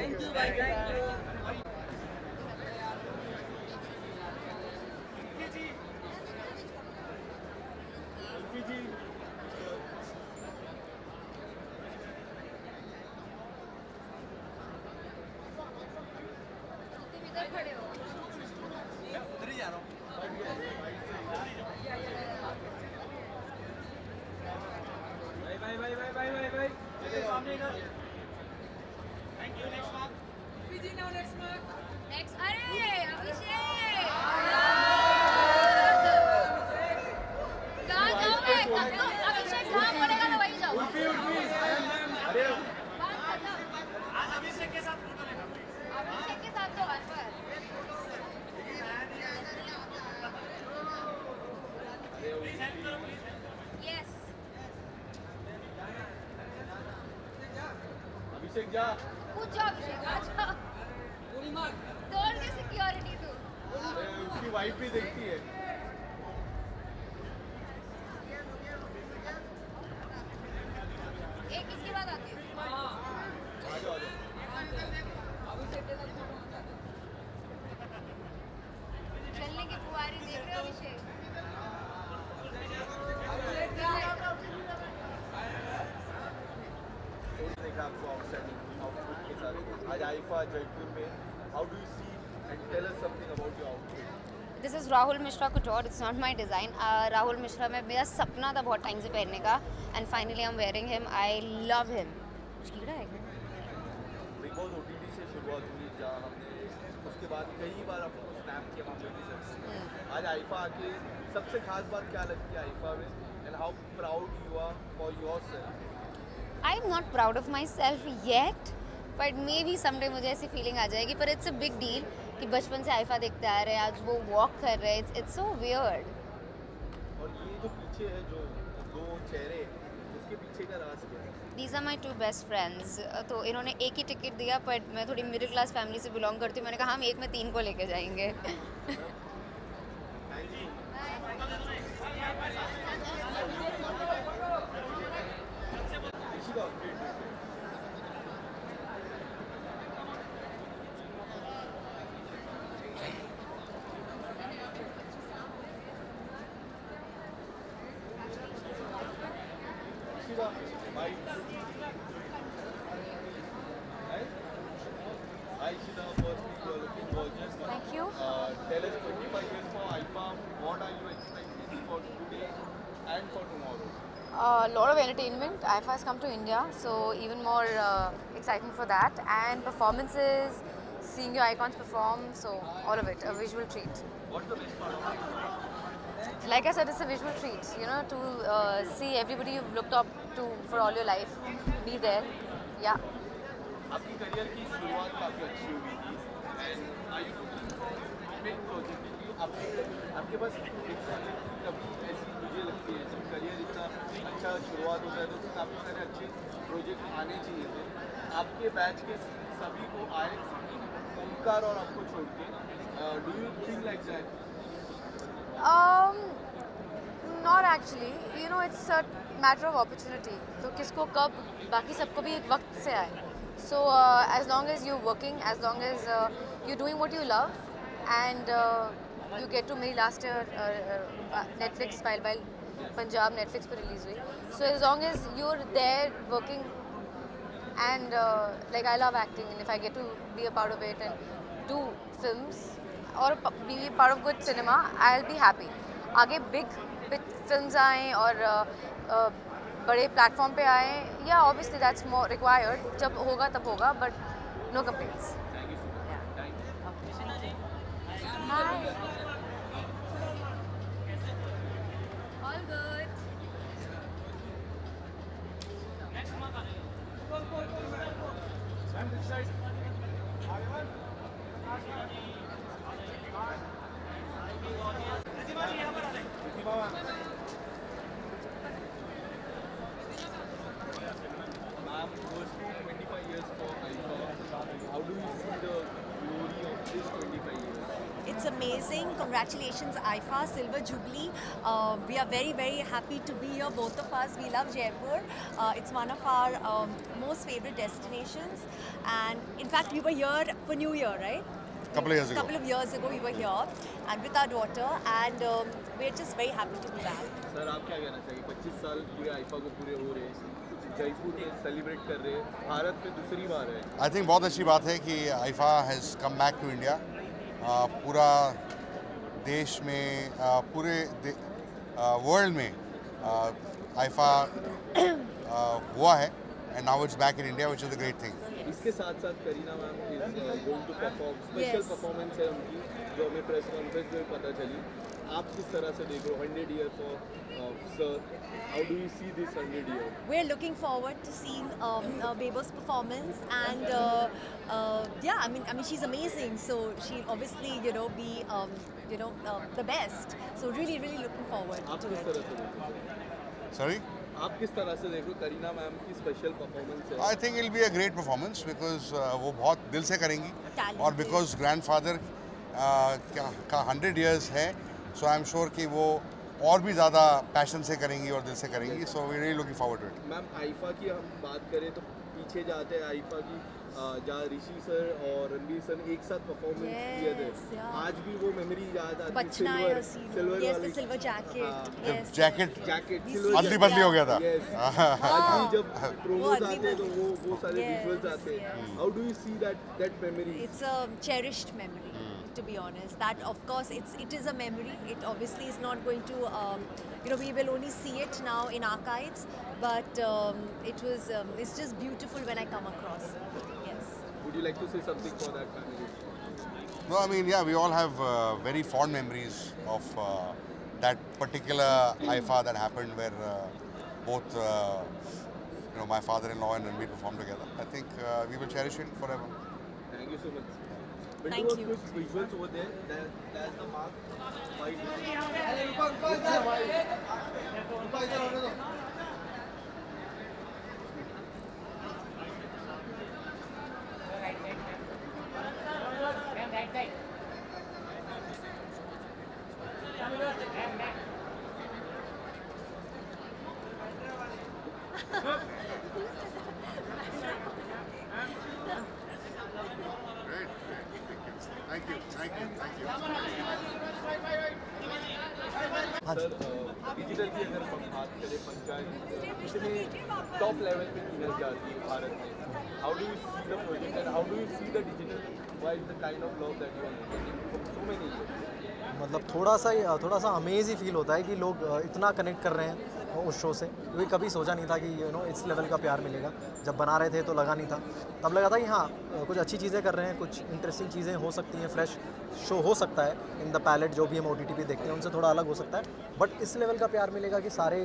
अभिषेक जा Good job, Abhishek. तोड़ के security तू. उसकी वाइफ भी देखती है. एक इसके बाद आती हूँ. चलने की कुंवारी देख रहे हो अभिषेक? देखा आपको आउटस्टैंडिंग आउटफिट के साथ आज आईफा जयपुर में. How do you see and tell us something about your outfit. This is Rahul Mishra couture. It's not my design. Rahul Mishra में मेरा सपना था बहुत टाइम से पहनने का, and finally I'm wearing him. I love him. कीड़ा है क्या? बिग बॉस ओटीटी से शुरुआत हुई जहाँ हमने उसके बाद कई बार आपको स्नैप किया मामले में. आज आईफा आके सबसे खास बात क्या लगती है आईफा में, and how proud you are for yourself. I'm not proud of myself yet, but maybe someday मुझे ऐसी फीलिंग आ जाएगी. पर it's a big deal कि बचपन से आईफा देखते आ रहे हैं, आज वो वॉक कर रहे हैं. It's so weird. और ये जो पीछे है जो दो चेहरे, उसके पीछे का राज क्या है? These are my 2 best friends. तो इन्होंने एक ही टिकट दिया, बट मैं थोड़ी मिडिल क्लास फैमिली से बिलोंग करती हूँ. मैंने कहा हम एक में 3 को लेके जाएंगे. Thank you. Tell us 25 years for IFA, what are you expecting for today and for tomorrow? A lot of entertainment. IFA has come to India, so even more exciting for that. And performances, seeing your icons perform, so all of it, a visual treat. What's the best part of it? Like I said, it's a visual treat, to see everybody you've looked up to for all your life, be there. Yeah. आपकी career की शुरुआत काफ़ी अच्छी हुई थी, and are you looking for big project? आपके पास कभी ऐसी मुझे लगती है जब करियर इतना अच्छा शुरुआत होता है तो काफ़ी सारे अच्छे प्रोजेक्ट आने चाहिए थे. आपके बैच के सभी को आए ओमकार और आपको छोड़ के. Do you think like that? Not actually. You know, it's a matter of opportunity. तो किसको कब बाकी सबको भी एक वक्त से आए. So as long as you're working, as long as you're doing what you love, and you get to मेरी last year Netflix File by Punjab Netflix पे release हुई. So as long as you're there working, and like I love acting, and if I get to be a part of it and do films or be part of good cinema, I'll be happy. आगे big films आएँ और बड़े platform पे आए, या obviously that's more required. जब होगा तब होगा, but no complaints. Hi. All good. Ma'am, firstly, 25 years for IFA. How do you see the glory of this 25 years? It's amazing. Congratulations, IFA, Silver Jubilee. We are very, very happy to be here, both of us. We love Jaipur. It's one of our most favorite destinations. And in fact, we were here for New Year, right? Couple of years ago. Couple of years ago, we were here and with our daughter, and we're just very happy to be back. Sir आप क्या कहना चाहिए 25 साल पूरे IIFA को पूरे हो रहे हैं, जयपुर में सेलिब्रेट कर रहे हैं, भारत में दूसरी बार है. आई थिंक बहुत अच्छी बात है कि IIFA has come back to India. पूरा देश में पूरे वर्ल्ड में आईफा हुआ है, and now it's back in India, which is a great thing. इसके साथ साथ Kareena ma'am is going to perform, special performance है उनकी जो हमें प्रेस कॉन्फ्रेंस में पता चली. आप किस तरह से देख रहे हो 100 year for sir? How do you see this 100 year? We're looking forward to seeing Bebo's performance, and yeah, I mean she's amazing, so she'll obviously be the best. So really looking forward आप to किस it. तरह से देख रहे हो? Sorry? आप किस तरह से देख रहे हो करीना मैम की स्पेशल परफॉर्मेंस है? I think it will be a great performance because वो बहुत दिल से करेंगी, और बिकॉज ग्रैंडफादर का 100 इयर्स है, सो आई एम श्योर कि वो और भी ज़्यादा पैशन से करेंगी और दिल से करेंगी. So we really looking forward to it. Ma'am IIFA की हम बात करें तो पीछे जाते हैं आईफा की, जहाँ ऋषि सर और रणबीर सर ने एक साथ परफॉर्मेंस किए थे. आज भी वो मेमोरी याद आती है. Bachna or Silo. Yes, the silver jacket. Yes. Jacket अदली बदली हो गया था. आज भी जब प्रोमोस आते हैं तो वो सारे विजुअल्स आते हैं. How do you see that memory? It's a cherished memory, to be honest. That of course it is a memory. It obviously is not going to we will only see it now in archives, but it's just beautiful when I come across. Yes. Would you like to say something for that family? No, I mean, yeah, we all have very fond memories of that particular IFA that happened where both my father-in-law and Ranbir performed together. I think we will cherish it forever. Thank you so much. Thank you. Quick visuals over there. That's the mark. Sir digital की अगर हम बात करें, पंचायत कितने top level पे की जाती है भारत में. How do you see the project and how do you see the digital wise the kind of love that you are getting from so many years? मतलब थोड़ा सा अमेज ही फील होता है कि लोग इतना कनेक्ट कर रहे हैं उस शो से, क्योंकि कभी सोचा नहीं था कि इस लेवल का प्यार मिलेगा. जब बना रहे थे तो लगा नहीं था, तब लगा था कि हाँ कुछ अच्छी चीज़ें कर रहे हैं, कुछ इंटरेस्टिंग चीज़ें हो सकती हैं, फ्रेश शो हो सकता है इन द पैलेट जो भी हम OTT पे देखते हैं उनसे थोड़ा अलग हो सकता है. बट इस लेवल का प्यार मिलेगा कि सारे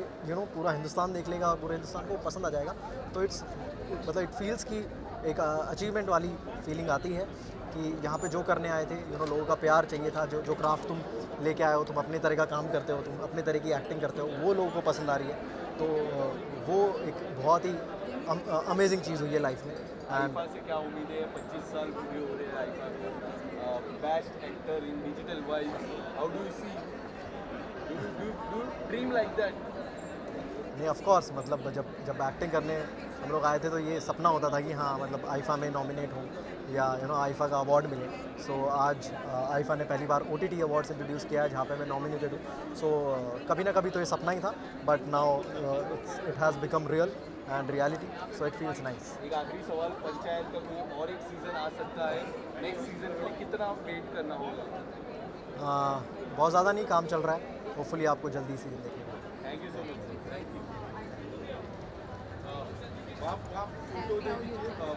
पूरा हिंदुस्तान देख लेगा, पूरे हिंदुस्तान को पसंद आ जाएगा. तो इट फील्स कि एक अचीवमेंट वाली फीलिंग आती है कि यहाँ पे जो करने आए थे लोगों का प्यार चाहिए था. जो क्राफ्ट तुम लेके आए हो, तुम अपने तरह का काम करते हो, तुम अपने तरह की एक्टिंग करते हो, वो लोगों को पसंद आ रही है. तो वो एक बहुत ही अमेजिंग चीज़ हुई है लाइफ में. आईफा से क्या उम्मीद है? 25 साल पूरे हो रहे हैं आईफा को. Best actor in digital wise, how do you see? Do you dream like that? नहीं ऑफ कोर्स, मतलब जब एक्टिंग करने हम लोग आए थे तो ये सपना होता था कि हाँ मतलब आईफा में नॉमिनेट हूँ या आईफा का अवार्ड मिले। सो आज आईफा ने पहली बार OTT अवार्ड्स इंट्रोड्यूस किया है जहाँ पे मैं नॉमिनेटेड हूँ। सो कभी ना कभी तो ये सपना ही था, but now it has become real and reality, so it feels nice. एक आखिरी सवाल, पंचायत का कोई और एक सीज़न आ सकता है, नेक्स्ट सीज़न के लिए कितना वेट करना होगा? बहुत ज़्यादा नहीं, काम चल रहा है, होपफुली आपको जल्दी सीजन देखेंगे। Thank you so much. Thank you. आप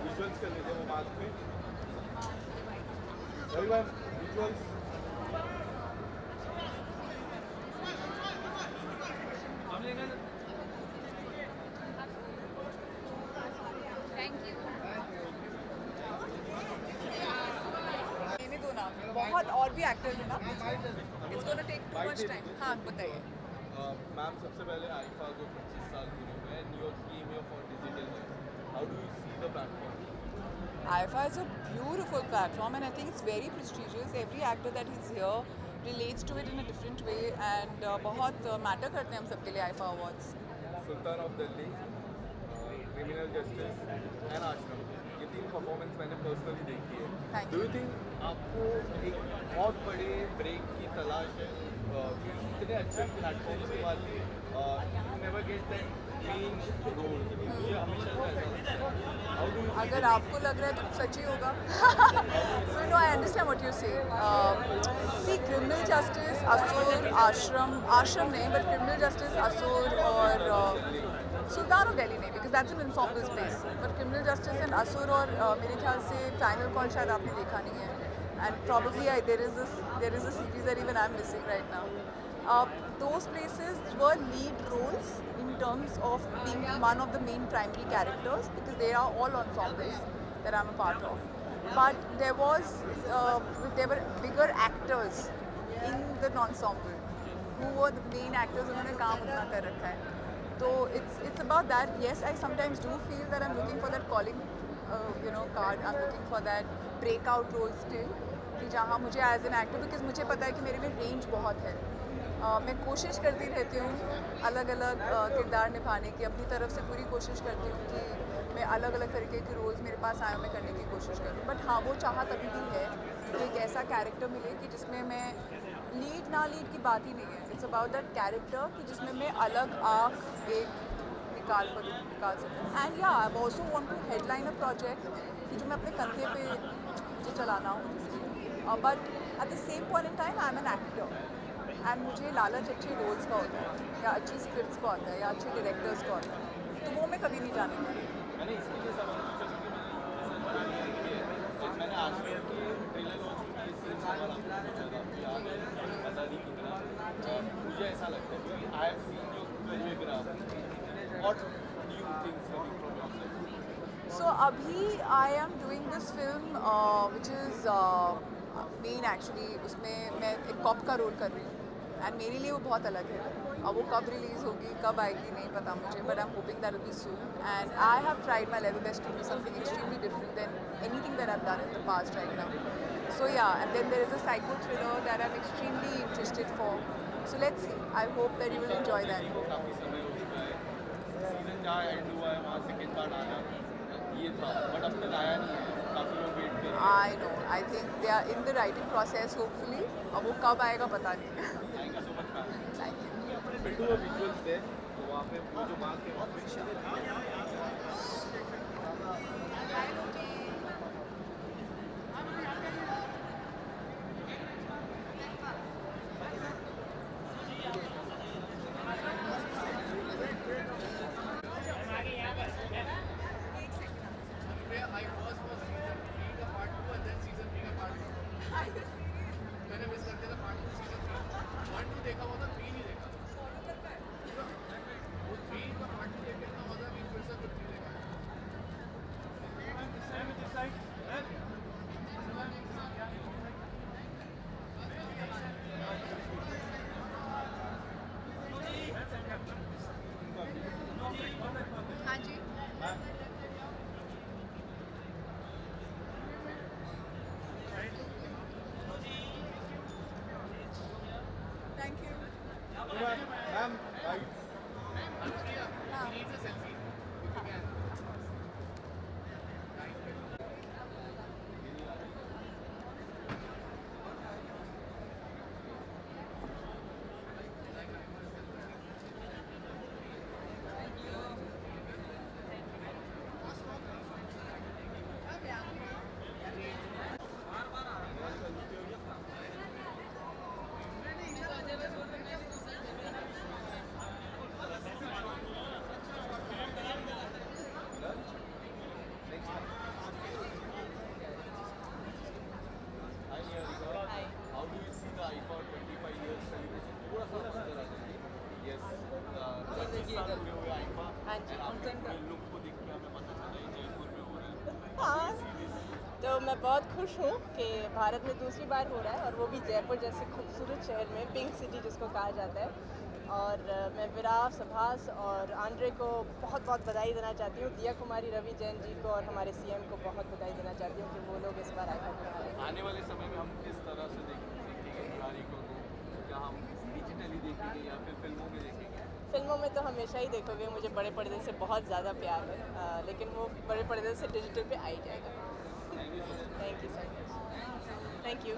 विजुअल्स कर लेते हैं वो बाद में। Everyone visuals. Thank you. मैंने दो ना, बहुत और भी एक्टर्स हैं ना, it's gonna take too much time. हाँ बताइए। मैम सबसे पहले आईफा को 25 साल पूरे हुए हैं, new came here for digital. How do you see the platform? IFA is a beautiful platform and I think it's very prestigious. Every actor that is here relates to it in a different way and बहुत matter करते हैं हम सबके लिए IFA awards. Sultan of Delhi, criminal justice and आश्रम, ये 3 performance मैंने personally देखी है। डू यू थिंक आपको एक बहुत बड़े ब्रेक की तलाश है? इतने अच्छे प्लेटफॉर्म के बाद never get that main role, मुझे हमेशा ऐसा लगता है। अगर आपको लग रहा है तो सच ही होगा। So no, I understand what you're saying. See, criminal justice, असुर, आश्रम नहीं, but criminal justice, असुर और सुल्तान ऑफ दिल्ली नहीं, because that's an ensemble space. But criminal justice and असुर और मेरे ख्याल से final call शायद आपने देखा नहीं है. And probably there is a series that even I'm missing right now. Those places were lead roles in terms of being one of the main primary characters because they are all ensembles that I'm a part of. But there were bigger actors in the ensemble who were the main actors. उन्होंने काम उतना कर रखा है. So it's about that. Yes, I sometimes do feel that I'm looking for that calling, card. I'm looking for that breakout role still. कि जहाँ मुझे as an actor, because मुझे पता है कि मेरे में range बहुत है. मैं कोशिश करती रहती हूँ अलग अलग किरदार निभाने की, अपनी तरफ से पूरी कोशिश करती हूँ कि मैं अलग अलग तरीके के रोल्स मेरे पास आए मैं करने की कोशिश करूँ। बट हाँ, वो चाहत अभी भी है कि एक ऐसा कैरेक्टर मिले कि जिसमें मैं लीड ना लीड की बात ही नहीं है। इट्स अबाउट दैट कैरेक्टर कि जिसमें मैं अलग आँख एक निकाल सकूँ। And yeah I also want to headline a project कि जो मैं अपने कंधे पे मुझे चलाना हूँ। But at the same point in time I am an actor and मुझे लालच अच्छे रोल्स का होता है या अच्छी स्क्रिप्ट्स का होता है या अच्छे डायरेक्टर्स का होता है, तो वो मैं कभी नहीं जाने वाली। मैंने इसके लिए सवाल पूछा क्योंकि मैंने आश्रम के ट्रेलर लॉन्च में इससे सवाल आपको पूछा था कि आप बता दी कितना मुझे ऐसा लगता है क्योंकि I have seen your choreograph. What do you think from yourself? So अभी I am doing this film which is main actually, उसमें मैं एक कॉप का रोल कर रही हूँ एंड मेरे लिए वो बहुत अलग है। अब वो कब रिलीज़ होगी कब आएगी नहीं पता मुझे, but I am hoping that will be soon and I have tried my level best to do something extremely different than anything that I have done in the past right now. So yeah, and then there is a psycho thriller that I am extremely interested for. So let's see, I hope that you will enjoy that. काफ़ी समय हो चुका है, season जहाँ and हुआ है वहाँ second part आना ये था, बट अब तक आया नहीं है, काफ़ी लोग वेट कर रहे हैं. I know, I think they are in the writing process hopefully. अब वो कब आएगा पता नहीं. Thank you so much ma'am. Thank you. बिल्टू वो विजुअल्स थे तो वहाँ पे वो जो बात है वहाँ पे ma'am How do you see the IFA 25 years celebration? थोड़ा सा अंदर आ जाइए. Yes. 25 साल पूरे हुए IFA. And आपके पूरे look को देख के हमें पता चला ये जयपुर में हो रहा है. हाँ, तो मैं बहुत खुश हूँ कि भारत में दूसरी बार हो रहा है और वो भी जयपुर जैसे खूबसूरत शहर में, पिंक सिटी जिसको कहा जाता है. और मैं विराव, सभास और आंड्रे को बहुत बहुत बधाई देना चाहती हूँ. दिया कुमारी, रवि जैन जी को और हमारे सीएम को बहुत बधाई देना चाहती हूँ कि वो लोग इस बार आईफा बना रहे हैं. आने वाले समय में हम किस तरह से देखेंगे बिहारी को? क्या हम डिजिटली देखेंगे या फिर फिल्मों में देखेंगे? फिल्मों में तो हमेशा ही देखोगे, मुझे बड़े पर्दे से बहुत ज़्यादा प्यार है, लेकिन वो बड़े पर्दे से डिजिटल पे आ ही जाएगा. Thank you sir. Thank you.